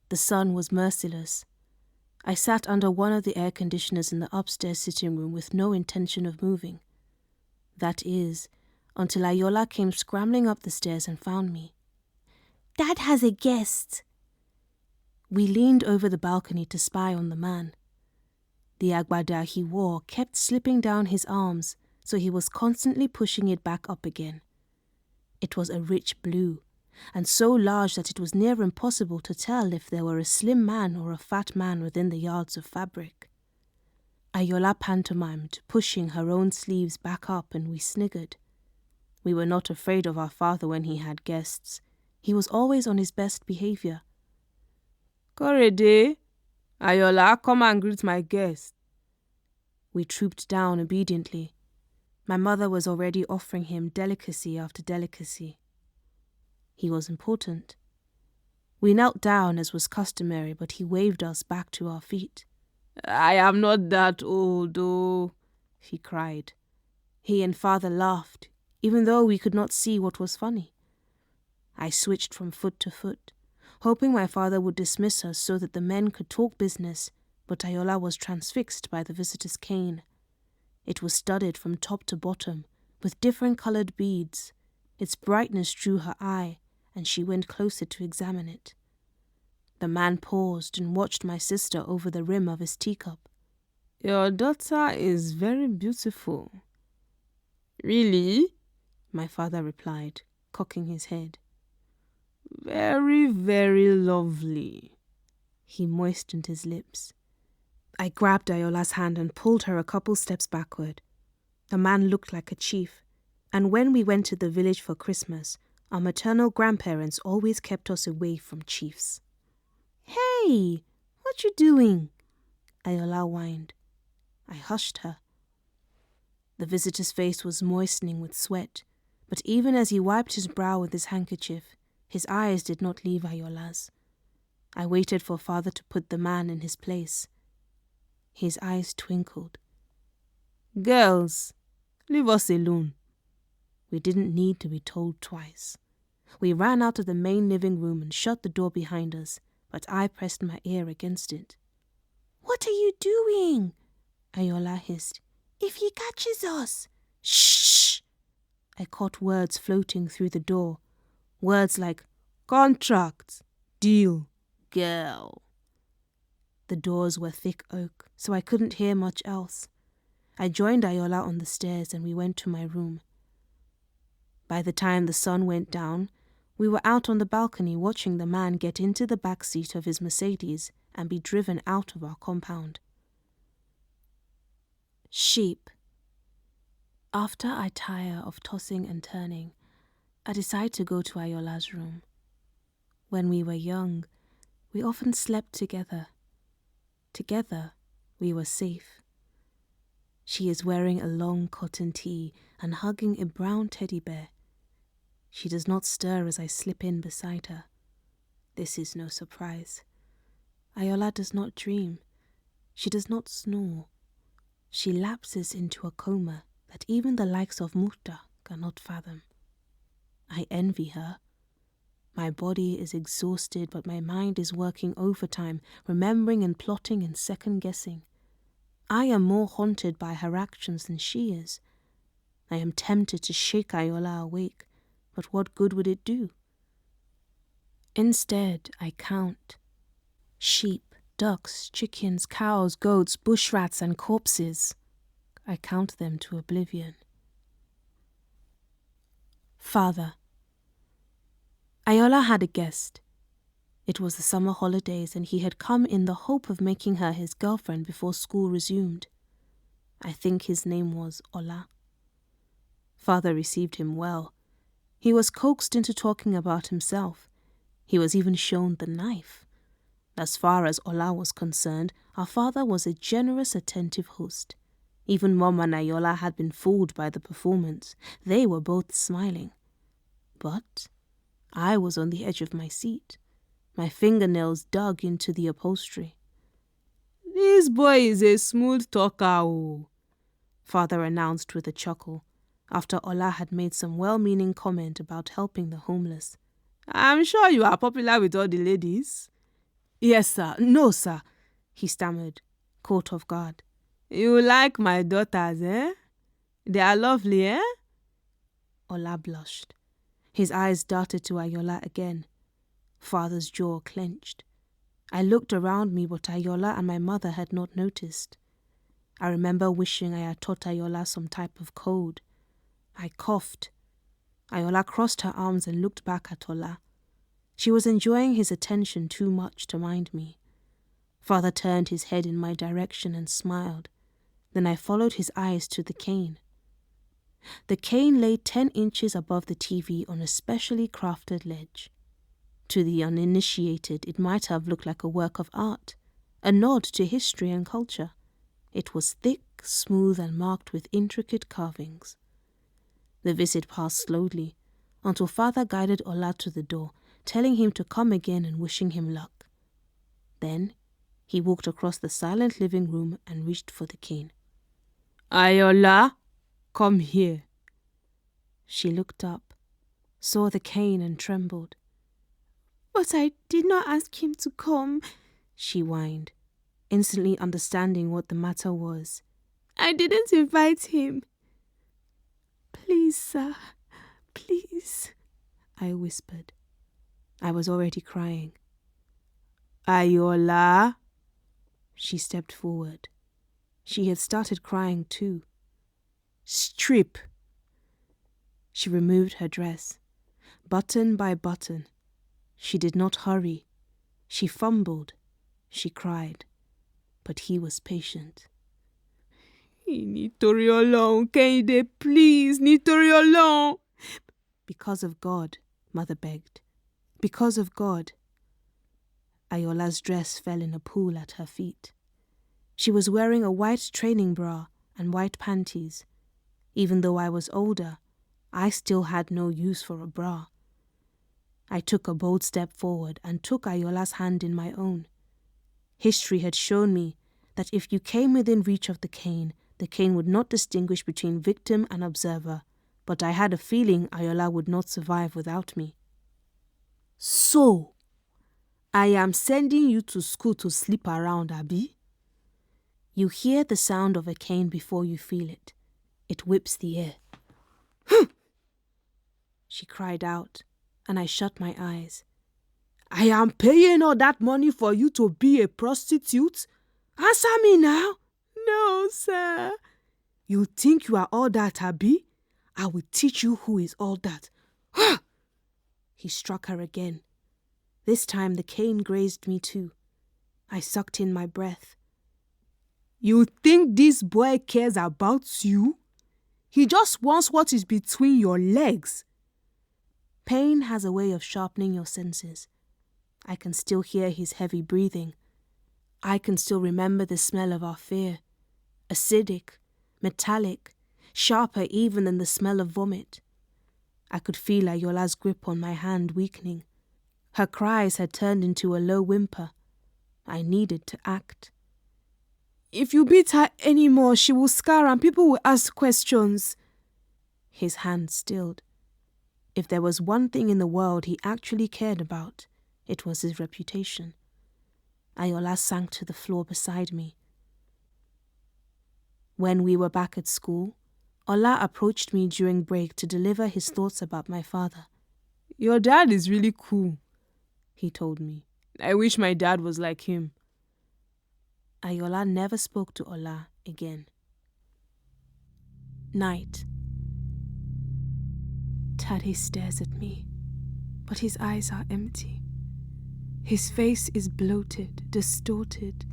The sun was merciless. I sat under one of the air conditioners in the upstairs sitting room with no intention of moving. That is, until Ayola came scrambling up the stairs and found me. Dad has a guest. We leaned over the balcony to spy on the man. The agbada he wore kept slipping down his arms, so he was constantly pushing it back up again. It was a rich blue, and so large that it was near impossible to tell if there were a slim man or a fat man within the yards of fabric. Ayola pantomimed, pushing her own sleeves back up, and we sniggered. We were not afraid of our father when he had guests. He was always on his best behavior. Korede, Ayola, come and greet my guest. We trooped down obediently. My mother was already offering him delicacy after delicacy. He was important. We knelt down as was customary, but he waved us back to our feet. I am not that old, oh, he cried. He and father laughed, even though we could not see what was funny. I switched from foot to foot, hoping my father would dismiss us so that the men could talk business, but Ayola was transfixed by the visitor's cane. It was studded from top to bottom, with different coloured beads. Its brightness drew her eye, and she went closer to examine it. The man paused and watched my sister over the rim of his teacup. Your daughter is very beautiful. Really? My father replied, cocking his head. Very, very lovely. He moistened his lips. I grabbed Ayola's hand and pulled her a couple steps backward. The man looked like a chief, and when we went to the village for Christmas, our maternal grandparents always kept us away from chiefs. Hey, what you doing? Ayola whined. I hushed her. The visitor's face was moistening with sweat, but even as he wiped his brow with his handkerchief, his eyes did not leave Ayola's. I waited for father to put the man in his place. His eyes twinkled. Girls, leave us alone. We didn't need to be told twice. We ran out of the main living room and shut the door behind us, but I pressed my ear against it. What are you doing? Ayola hissed. If he catches us. Shh! I caught words floating through the door. Words like contract, deal, girl. The doors were thick oak, so I couldn't hear much else. I joined Ayola on the stairs and we went to my room. By the time the sun went down, we were out on the balcony watching the man get into the back seat of his Mercedes and be driven out of our compound. Sheep. After I tire of tossing and turning, I decide to go to Ayola's room. When we were young, we often slept together. Together, we were safe. She is wearing a long cotton tee and hugging a brown teddy bear. She does not stir as I slip in beside her. This is no surprise. Ayola does not dream. She does not snore. She lapses into a coma that even the likes of Murta cannot fathom. I envy her. My body is exhausted, but my mind is working overtime, remembering and plotting and second-guessing. I am more haunted by her actions than she is. I am tempted to shake Ayola awake, but what good would it do? Instead, I count. Sheep, ducks, chickens, cows, goats, bush rats, and corpses. I count them to oblivion. Father. Ayola had a guest. It was the summer holidays, and he had come in the hope of making her his girlfriend before school resumed. I think his name was Ola. Father received him well. He was coaxed into talking about himself. He was even shown the knife. As far as Ola was concerned, our father was a generous, attentive host. Even Mom and Ayola had been fooled by the performance. They were both smiling. But I was on the edge of my seat. My fingernails dug into the upholstery. "This boy is a smooth talker, oh," Father announced with a chuckle, after Ola had made some well-meaning comment about helping the homeless. "I'm sure you are popular with all the ladies." "Yes, sir. No, sir," he stammered, caught off guard. "You like my daughters, eh? They are lovely, eh?" Ola blushed. His eyes darted to Ayola again. Father's jaw clenched. I looked around me, but Ayola and my mother had not noticed. I remember wishing I had taught Ayola some type of code. I coughed. Ayola crossed her arms and looked back at Ola. She was enjoying his attention too much to mind me. Father turned his head in my direction and smiled. Then I followed his eyes to the cane. The cane lay 10 inches above the TV on a specially crafted ledge. To the uninitiated, it might have looked like a work of art, a nod to history and culture. It was thick, smooth, and marked with intricate carvings. The visit passed slowly, until Father guided Ola to the door, telling him to come again and wishing him luck. Then he walked across the silent living room and reached for the cane. "Ayola, come here." She looked up, saw the cane and trembled. "But I did not ask him to come," she whined, instantly understanding what the matter was. "I didn't invite him." "Please, sir, please," I whispered. I was already crying. "Ayola." She stepped forward. She had started crying too. "Strip." She removed her dress, button by button. She did not hurry. She fumbled. She cried. But he was patient. "Nítorí Ọlọ́run, Kẹ́hìndé, please, nítorí Ọlọ́run." Because of God, Mother begged. Because of God. Ayola's dress fell in a pool at her feet. She was wearing a white training bra and white panties. Even though I was older, I still had no use for a bra. I took a bold step forward and took Ayola's hand in my own. History had shown me that if you came within reach of the cane would not distinguish between victim and observer, but I had a feeling Ayola would not survive without me. "So, I am sending you to school to sleep around, Abi?" You hear the sound of a cane before you feel it. It whips the air. She cried out, and I shut my eyes. "I am paying all that money for you to be a prostitute? Answer me now." "No, sir." "You think you are all that, Abi? I will teach you who is all that." He struck her again. This time the cane grazed me too. I sucked in my breath. You think this boy cares about you? He just wants what is between your legs. Pain has a way of sharpening your senses. I can still hear his heavy breathing. I can still remember the smell of our fear. Acidic, metallic, sharper even than the smell of vomit. I could feel Ayola's grip on my hand weakening. Her cries had turned into a low whimper. I needed to act. If you beat her anymore, she will scar and people will ask questions. His hand stilled. If there was one thing in the world he actually cared about, it was his reputation. Ayola sank to the floor beside me. When we were back at school, Ola approached me during break to deliver his thoughts about my father. Your dad is really cool, he told me. I wish my dad was like him. Ayola never spoke to Ola again. Night. Tade stares at me, but his eyes are empty. His face is bloated, distorted.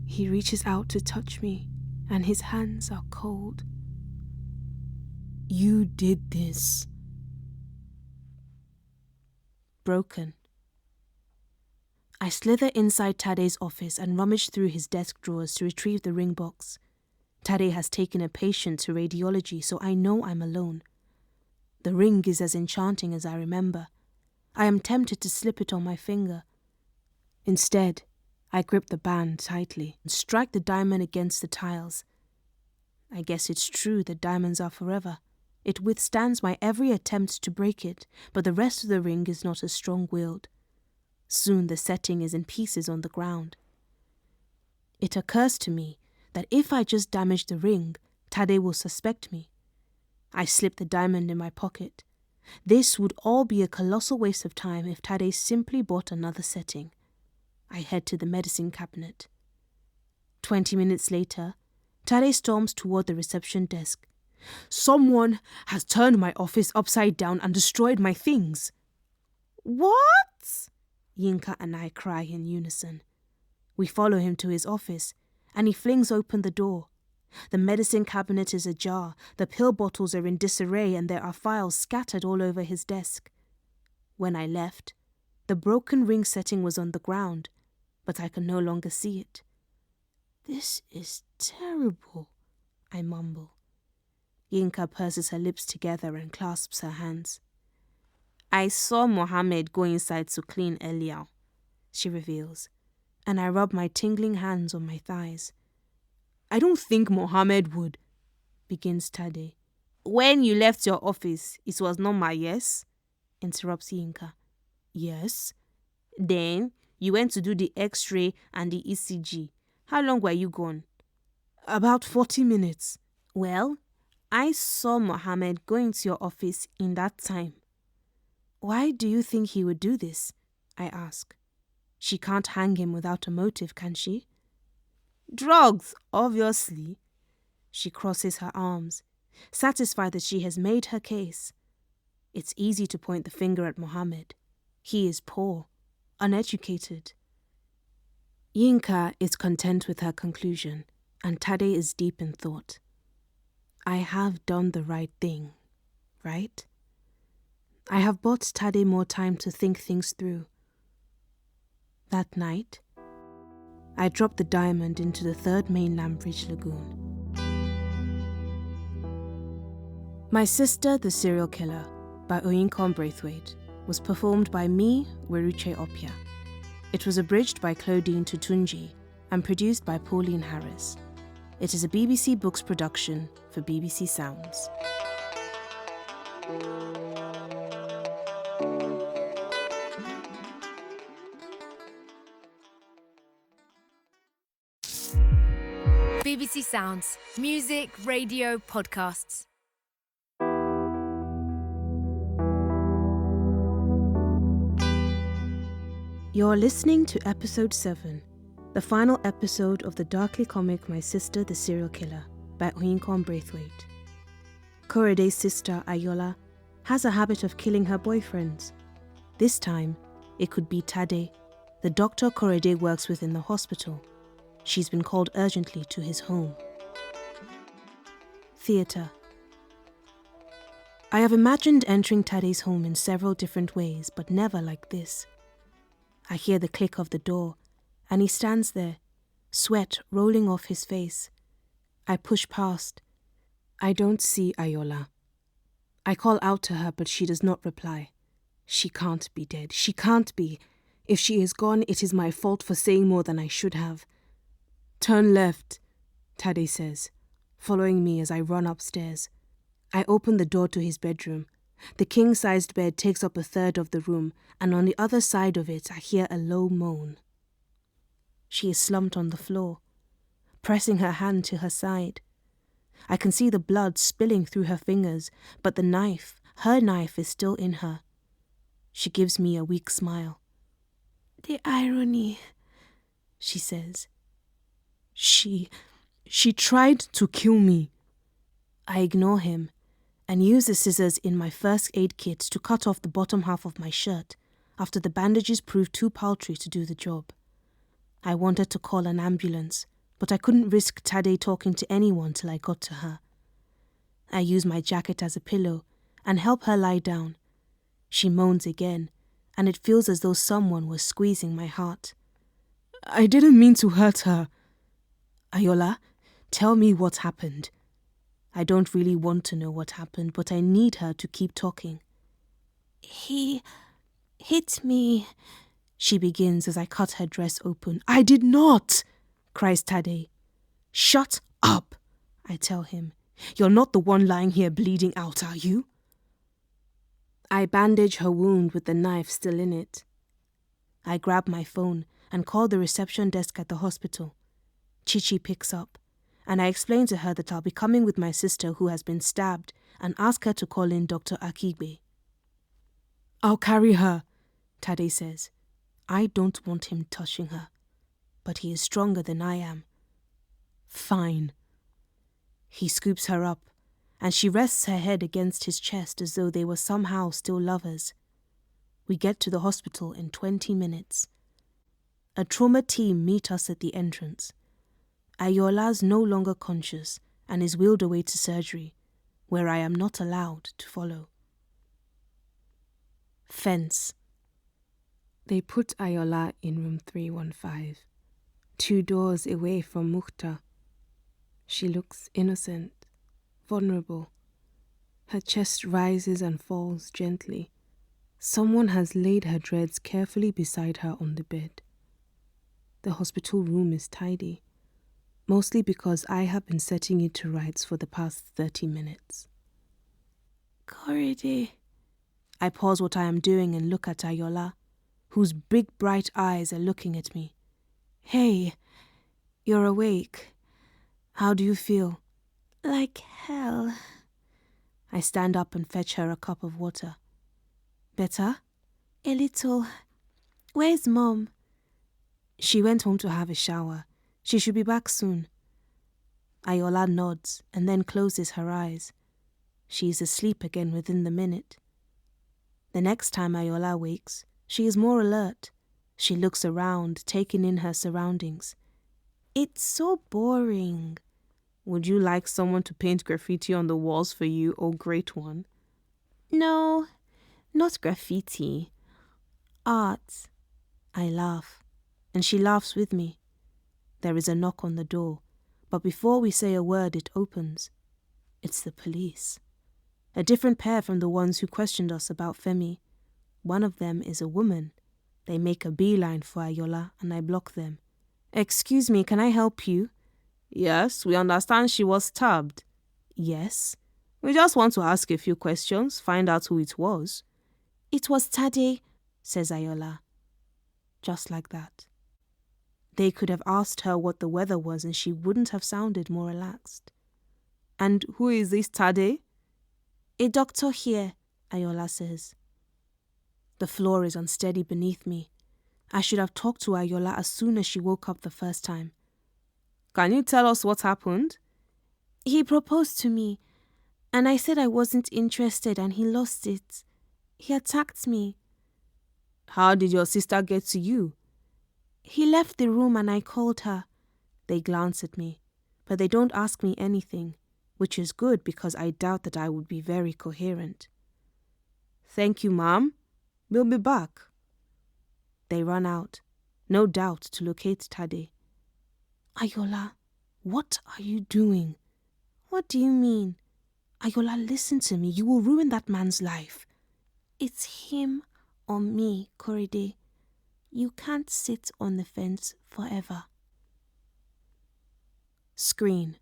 He reaches out to touch me, and his hands are cold. You did this. Broken. I slither inside Tade's office and rummage through his desk drawers to retrieve the ring box. Tade has taken a patient to radiology, so I know I'm alone. The ring is as enchanting as I remember. I am tempted to slip it on my finger. Instead, I grip the band tightly and strike the diamond against the tiles. I guess it's true that diamonds are forever. It withstands my every attempt to break it, but the rest of the ring is not as strong-willed. Soon the setting is in pieces on the ground. It occurs to me that if I just damage the ring, Tade will suspect me. I slip the diamond in my pocket. This would all be a colossal waste of time if Tade simply bought another setting. I head to the medicine cabinet. 20 minutes later, Tade storms toward the reception desk. Someone has turned my office upside down and destroyed my things. What? Yinka and I cry in unison. We follow him to his office, and he flings open the door. The medicine cabinet is ajar, the pill bottles are in disarray, and there are files scattered all over his desk. When I left, the broken ring setting was on the ground, but I can no longer see it. This is terrible, I mumble. Yinka purses her lips together and clasps her hands. I saw Mohammed go inside to clean earlier, she reveals, and I rub my tingling hands on my thighs. I don't think Mohammed would, begins Tade. When you left your office, it was normal, yes? Interrupts Yinka. Yes. Then you went to do the X-ray and the ECG. How long were you gone? About 40 minutes. Well, I saw Mohammed go into your office in that time. Why do you think he would do this? I ask. She can't hang him without a motive, can she? Drugs, obviously. She crosses her arms, satisfied that she has made her case. It's easy to point the finger at Mohammed. He is poor, uneducated. Yinka is content with her conclusion, and Tade is deep in thought. I have done the right thing, right? I have bought Tade more time to think things through. That night, I dropped the diamond into the third mainland bridge lagoon. My Sister, the Serial Killer, by Oyinkan Braithwaite, was performed by me, Weruche Opia. It was abridged by Claudine Tutunji and produced by Pauline Harris. It is a BBC Books production for BBC Sounds. BBC Sounds. Music, radio, podcasts. You're listening to episode 7, the final episode of the darkly comic My Sister, the Serial Killer by Oyinkan Braithwaite. Korede's sister, Ayola, has a habit of killing her boyfriends. This time, it could be Tade, The doctor Korede works with in the hospital. She's been called urgently to his home. Theatre. I have imagined entering Tade's home in several different ways, but never like this. I hear the click of the door, and he stands there, sweat rolling off his face. I push past. I don't see Ayola. I call out to her, but she does not reply. She can't be dead. She can't be. If she is gone, it is my fault for saying more than I should have. Turn left, Tade says, following me as I run upstairs. I open the door to his bedroom. The king-sized bed takes up a third of the room, and on the other side of it I hear a low moan. She is slumped on the floor, pressing her hand to her side. I can see the blood spilling through her fingers, but the knife, her knife, is still in her. She gives me a weak smile. The irony, she says. She tried to kill me. I ignore him and use the scissors in my first aid kit to cut off the bottom half of my shirt after the bandages proved too paltry to do the job. I wanted to call an ambulance, but I couldn't risk Tade talking to anyone till I got to her. I use my jacket as a pillow and help her lie down. She moans again, and it feels as though someone was squeezing my heart. I didn't mean to hurt her. Ayola, tell me what happened. I don't really want to know what happened, but I need her to keep talking. He hit me, she begins as I cut her dress open. I did not, cries Tade. Shut up, I tell him. You're not the one lying here bleeding out, are you? I bandage her wound with the knife still in it. I grab my phone and call the reception desk at the hospital. Chichi picks up, and I explain to her that I'll be coming with my sister who has been stabbed and ask her to call in Dr. Akigbe. I'll carry her, Tade says. I don't want him touching her, but he is stronger than I am. Fine. He scoops her up, and she rests her head against his chest as though they were somehow still lovers. We get to the hospital in 20 minutes. A trauma team meet us at the entrance. Ayola's no longer conscious and is wheeled away to surgery, where I am not allowed to follow. Fence. They put Ayola in room 315, 2 doors away from Mukhtar. She looks innocent, vulnerable. Her chest rises and falls gently. Someone has laid her dreads carefully beside her on the bed. The hospital room is tidy, mostly because I have been setting it to rights for the past 30 minutes. Korede. I pause what I am doing and look at Ayola, whose big bright eyes are looking at me. Hey, you're awake. How do you feel? Like hell. I stand up and fetch her a cup of water. Better? A little. Where's Mom? She went home to have a shower. She should be back soon. Ayola nods and then closes her eyes. She is asleep again within the minute. The next time Ayola wakes, she is more alert. She looks around, taking in her surroundings. It's so boring. Would you like someone to paint graffiti on the walls for you, oh great one? No, not graffiti. Art. I laugh, and she laughs with me. There is a knock on the door, but before we say a word, it opens. It's the police. A different pair from the ones who questioned us about Femi. One of them is a woman. They make a beeline for Ayola, and I block them. Excuse me, can I help you? Yes, we understand she was stabbed. Yes. We just want to ask a few questions, find out who it was. It was Tade, says Ayola. Just like that. They could have asked her what the weather was and she wouldn't have sounded more relaxed. And who is this Tade? A doctor here, Ayola says. The floor is unsteady beneath me. I should have talked to Ayola as soon as she woke up the first time. Can you tell us what happened? He proposed to me, and I said I wasn't interested and he lost it. He attacked me. How did your sister get to you? He left the room and I called her. They glance at me, but they don't ask me anything, which is good because I doubt that I would be very coherent. Thank you, Mom. We'll be back. They run out, no doubt to locate Tade. Ayola, what are you doing? What do you mean? Ayola, listen to me. You will ruin that man's life. It's him or me, Korede. You can't sit on the fence forever. Screen.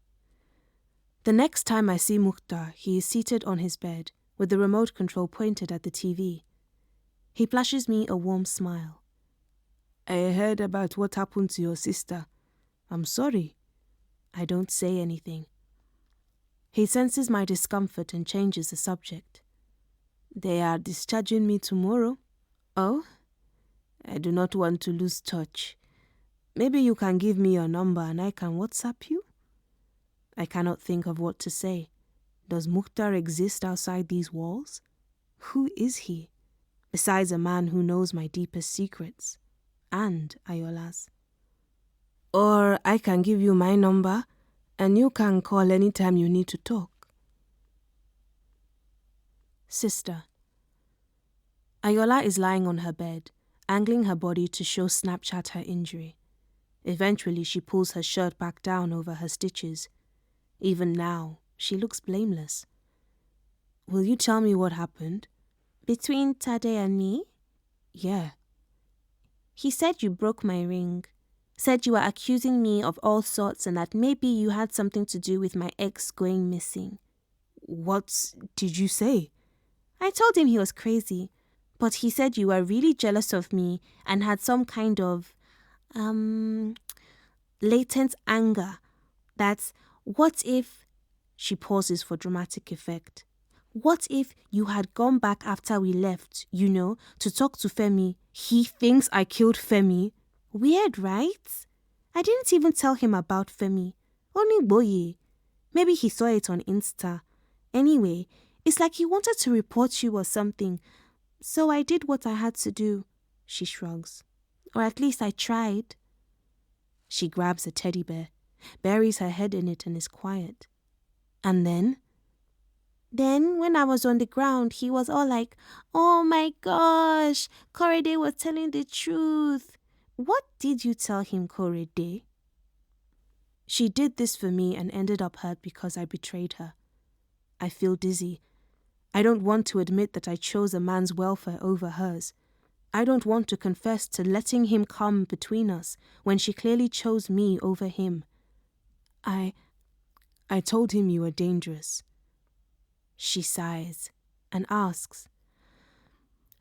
The next time I see Mukhtar, he is seated on his bed, with the remote control pointed at the TV. He flashes me a warm smile. I heard about what happened to your sister. I'm sorry. I don't say anything. He senses my discomfort and changes the subject. They are discharging me tomorrow. Oh? I do not want to lose touch. Maybe you can give me your number and I can WhatsApp you? I cannot think of what to say. Does Mukhtar exist outside these walls? Who is he, besides a man who knows my deepest secrets, and Ayola's? Or I can give you my number, and you can call anytime you need to talk. Sister. Ayola is lying on her bed, angling her body to show Snapchat her injury. Eventually, she pulls her shirt back down over her stitches. Even now, she looks blameless. Will you tell me what happened? Between Tade and me? Yeah. He said you broke my ring. Said you were accusing me of all sorts and that maybe you had something to do with my ex going missing. What did you say? I told him he was crazy, but he said you were really jealous of me and had some kind of, latent anger. That's, what if... She pauses for dramatic effect. What if you had gone back after we left, to talk to Femi? He thinks I killed Femi. Weird, right? I didn't even tell him about Femi. Only Boye. Maybe he saw it on Insta. Anyway, it's like he wanted to report you or something. So I did what I had to do, she shrugs. Or at least I tried. She grabs a teddy bear, buries her head in it and is quiet. And then? Then, when I was on the ground, he was all like, oh my gosh, Korede was telling the truth. What did you tell him, Korede? She did this for me and ended up hurt because I betrayed her. I feel dizzy. I don't want to admit that I chose a man's welfare over hers. I don't want to confess to letting him come between us when she clearly chose me over him. I told him you were dangerous. She sighs and asks,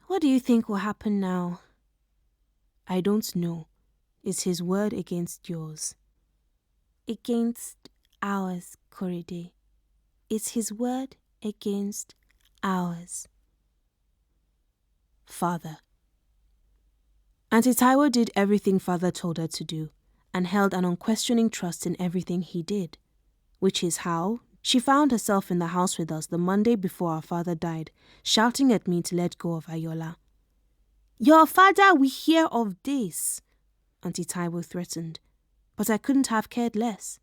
what do you think will happen now? I don't know. Is his word against yours? Against ours, Korede. Is his word against ours? Father. Auntie Taiwo did everything Father told her to do and held an unquestioning trust in everything he did, which is how she found herself in the house with us the Monday before our father died, shouting at me to let go of Ayola. Your father will hear of this, Auntie Taiwo threatened, but I couldn't have cared less.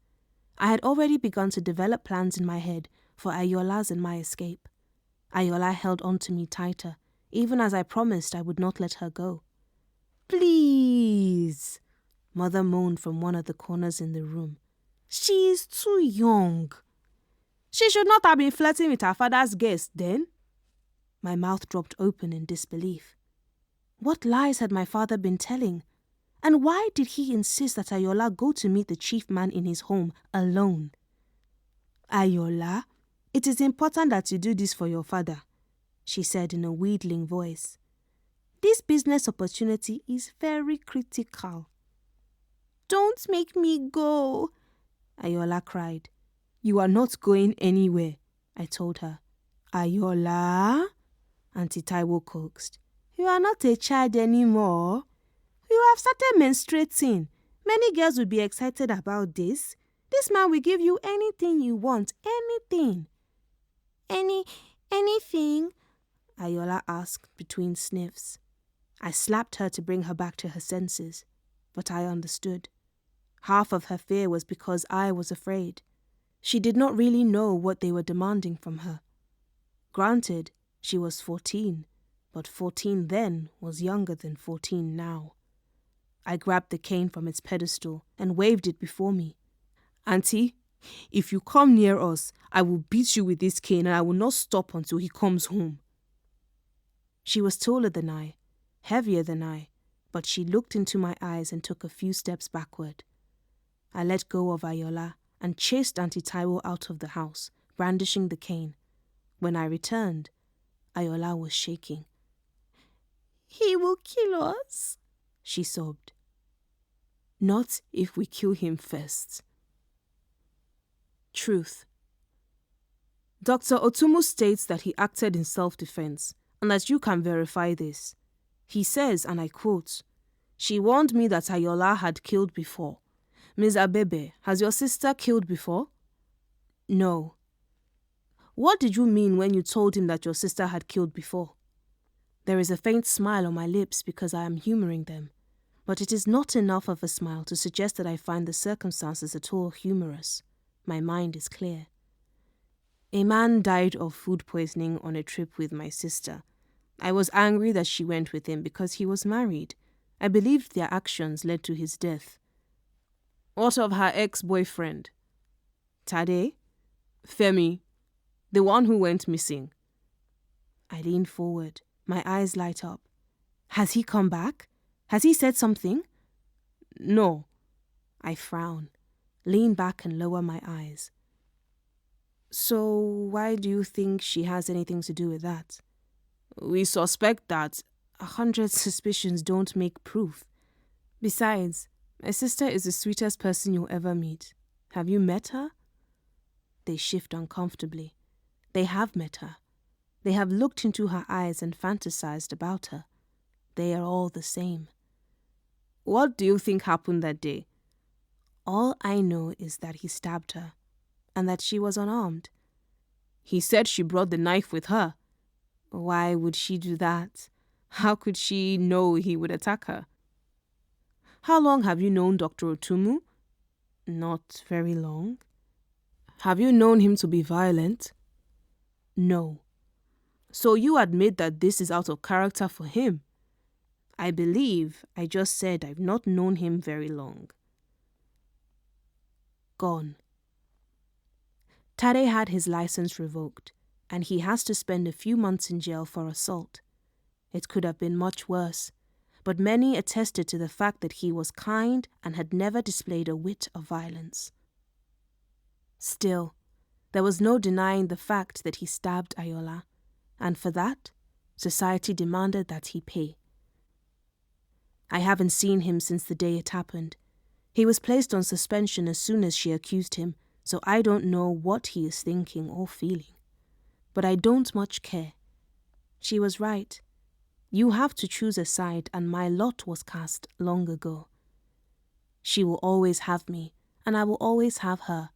I had already begun to develop plans in my head for Ayola's and my escape. Ayola held on to me tighter, even as I promised I would not let her go. Please, Mother moaned from one of the corners in the room. She is too young. She should not have been flirting with her father's guest then. My mouth dropped open in disbelief. What lies had my father been telling? And why did he insist that Ayola go to meet the chief man in his home alone? Ayola, it is important that you do this for your father, she said in a wheedling voice. This business opportunity is very critical. Don't make me go, Ayola cried. You are not going anywhere, I told her. Ayola, Auntie Taiwo coaxed. You are not a child anymore. You have started menstruating. Many girls will be excited about this. This man will give you anything you want, anything. Anything? Ayola asked between sniffs. I slapped her to bring her back to her senses. but I understood. Half of her fear was because I was afraid. She did not really know what they were demanding from her. Granted, she was 14, but 14 then was younger than 14 now. I grabbed the cane from its pedestal and waved it before me. "Auntie, if you come near us, I will beat you with this cane and I will not stop until he comes home." She was taller than I, heavier than I, but she looked into my eyes and took a few steps backward. I let go of Ayola and chased Auntie Taiwo out of the house, brandishing the cane. When I returned, Ayola was shaking. "He will kill us," she sobbed. "Not if we kill him first." Truth. Dr. Otumu states that he acted in self-defense, and that you can verify this. He says, and I quote, "She warned me that Ayola had killed before. Ms. Abebe, has your sister killed before?" "No." "What did you mean when you told him that your sister had killed before?" There is a faint smile on my lips because I am humoring them, but it is not enough of a smile to suggest that I find the circumstances at all humorous. My mind is clear. "A man died of food poisoning on a trip with my sister. I was angry that she went with him because he was married. I believed their actions led to his death." "What of her ex-boyfriend?" "Tade? Femi? The one who went missing?" I lean forward. My eyes light up. "Has he come back? Has he said something?" "No." I frown, lean back and lower my eyes. "So why do you think she has anything to do with that?" "We suspect that 100 suspicions don't make proof. Besides, my sister is the sweetest person you'll ever meet. Have you met her?" They shift uncomfortably. They have met her. They have looked into her eyes and fantasized about her. They are all the same. "What do you think happened that day?" "All I know is that he stabbed her, and that she was unarmed." "He said she brought the knife with her." "Why would she do that? How could she know he would attack her?" "How long have you known Dr. Otumu?" "Not very long." "Have you known him to be violent?" "No." "So you admit that this is out of character for him?" "I believe I just said I've not known him very long." Gone. Tade had his license revoked, and he has to spend a few months in jail for assault. It could have been much worse, but many attested to the fact that he was kind and had never displayed a whit of violence. Still, there was no denying the fact that he stabbed Ayola, and for that, society demanded that he pay. I haven't seen him since the day it happened. He was placed on suspension as soon as she accused him, so I don't know what he is thinking or feeling. But I don't much care. She was right. You have to choose a side, and my lot was cast long ago. She will always have me, and I will always have her.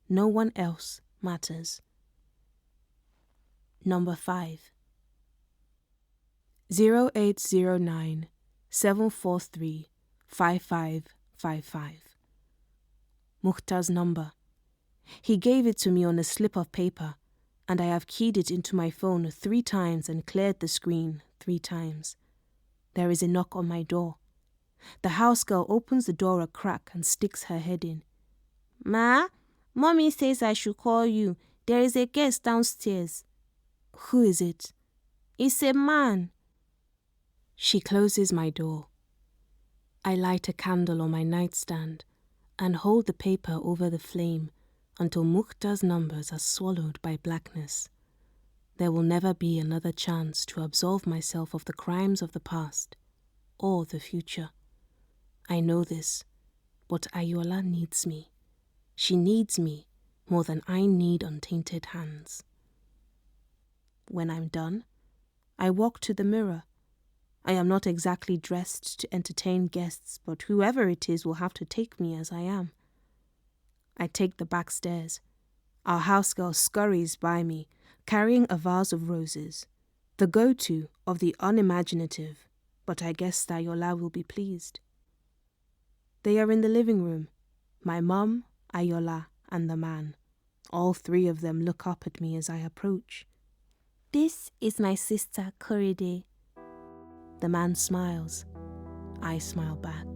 No one else matters. Number 5. 0809 743 5555. Mukhtar's number. He gave it to me on a slip of paper, and I have keyed it into my phone 3 times and cleared the screen 3 times. There is a knock on my door. The house girl opens the door a crack and sticks her head in. "Ma, Mommy says I should call you. There is a guest downstairs." "Who is it?" "It's a man." She closes my door. I light a candle on my nightstand and hold the paper over the flame until Mukhtar's numbers are swallowed by blackness. There will never be another chance to absolve myself of the crimes of the past or the future. I know this, but Ayola needs me. She needs me more than I need untainted hands. When I'm done, I walk to the mirror. I am not exactly dressed to entertain guests, but whoever it is will have to take me as I am. I take the back stairs. Our house girl scurries by me, carrying a vase of roses, the go-to of the unimaginative, but I guess Ayola will be pleased. They are in the living room. My mum, Ayola, and the man. All three of them look up at me as I approach. This is my sister, Korede. The man smiles. I smile back.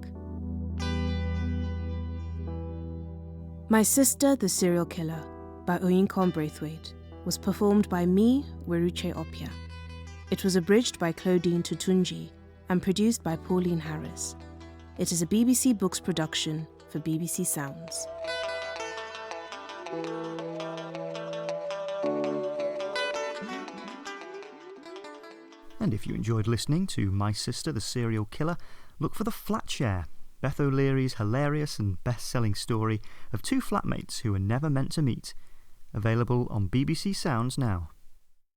My Sister, the Serial Killer, by Oyinkan Braithwaite, was performed by me, Weruche Opia. It was abridged by Claudine Tutunji and produced by Pauline Harris. It is a BBC Books production for BBC Sounds. And if you enjoyed listening to My Sister the Serial Killer, look for The Flat Share, Beth O'Leary's hilarious and best-selling story of two flatmates who were never meant to meet. Available on BBC Sounds now.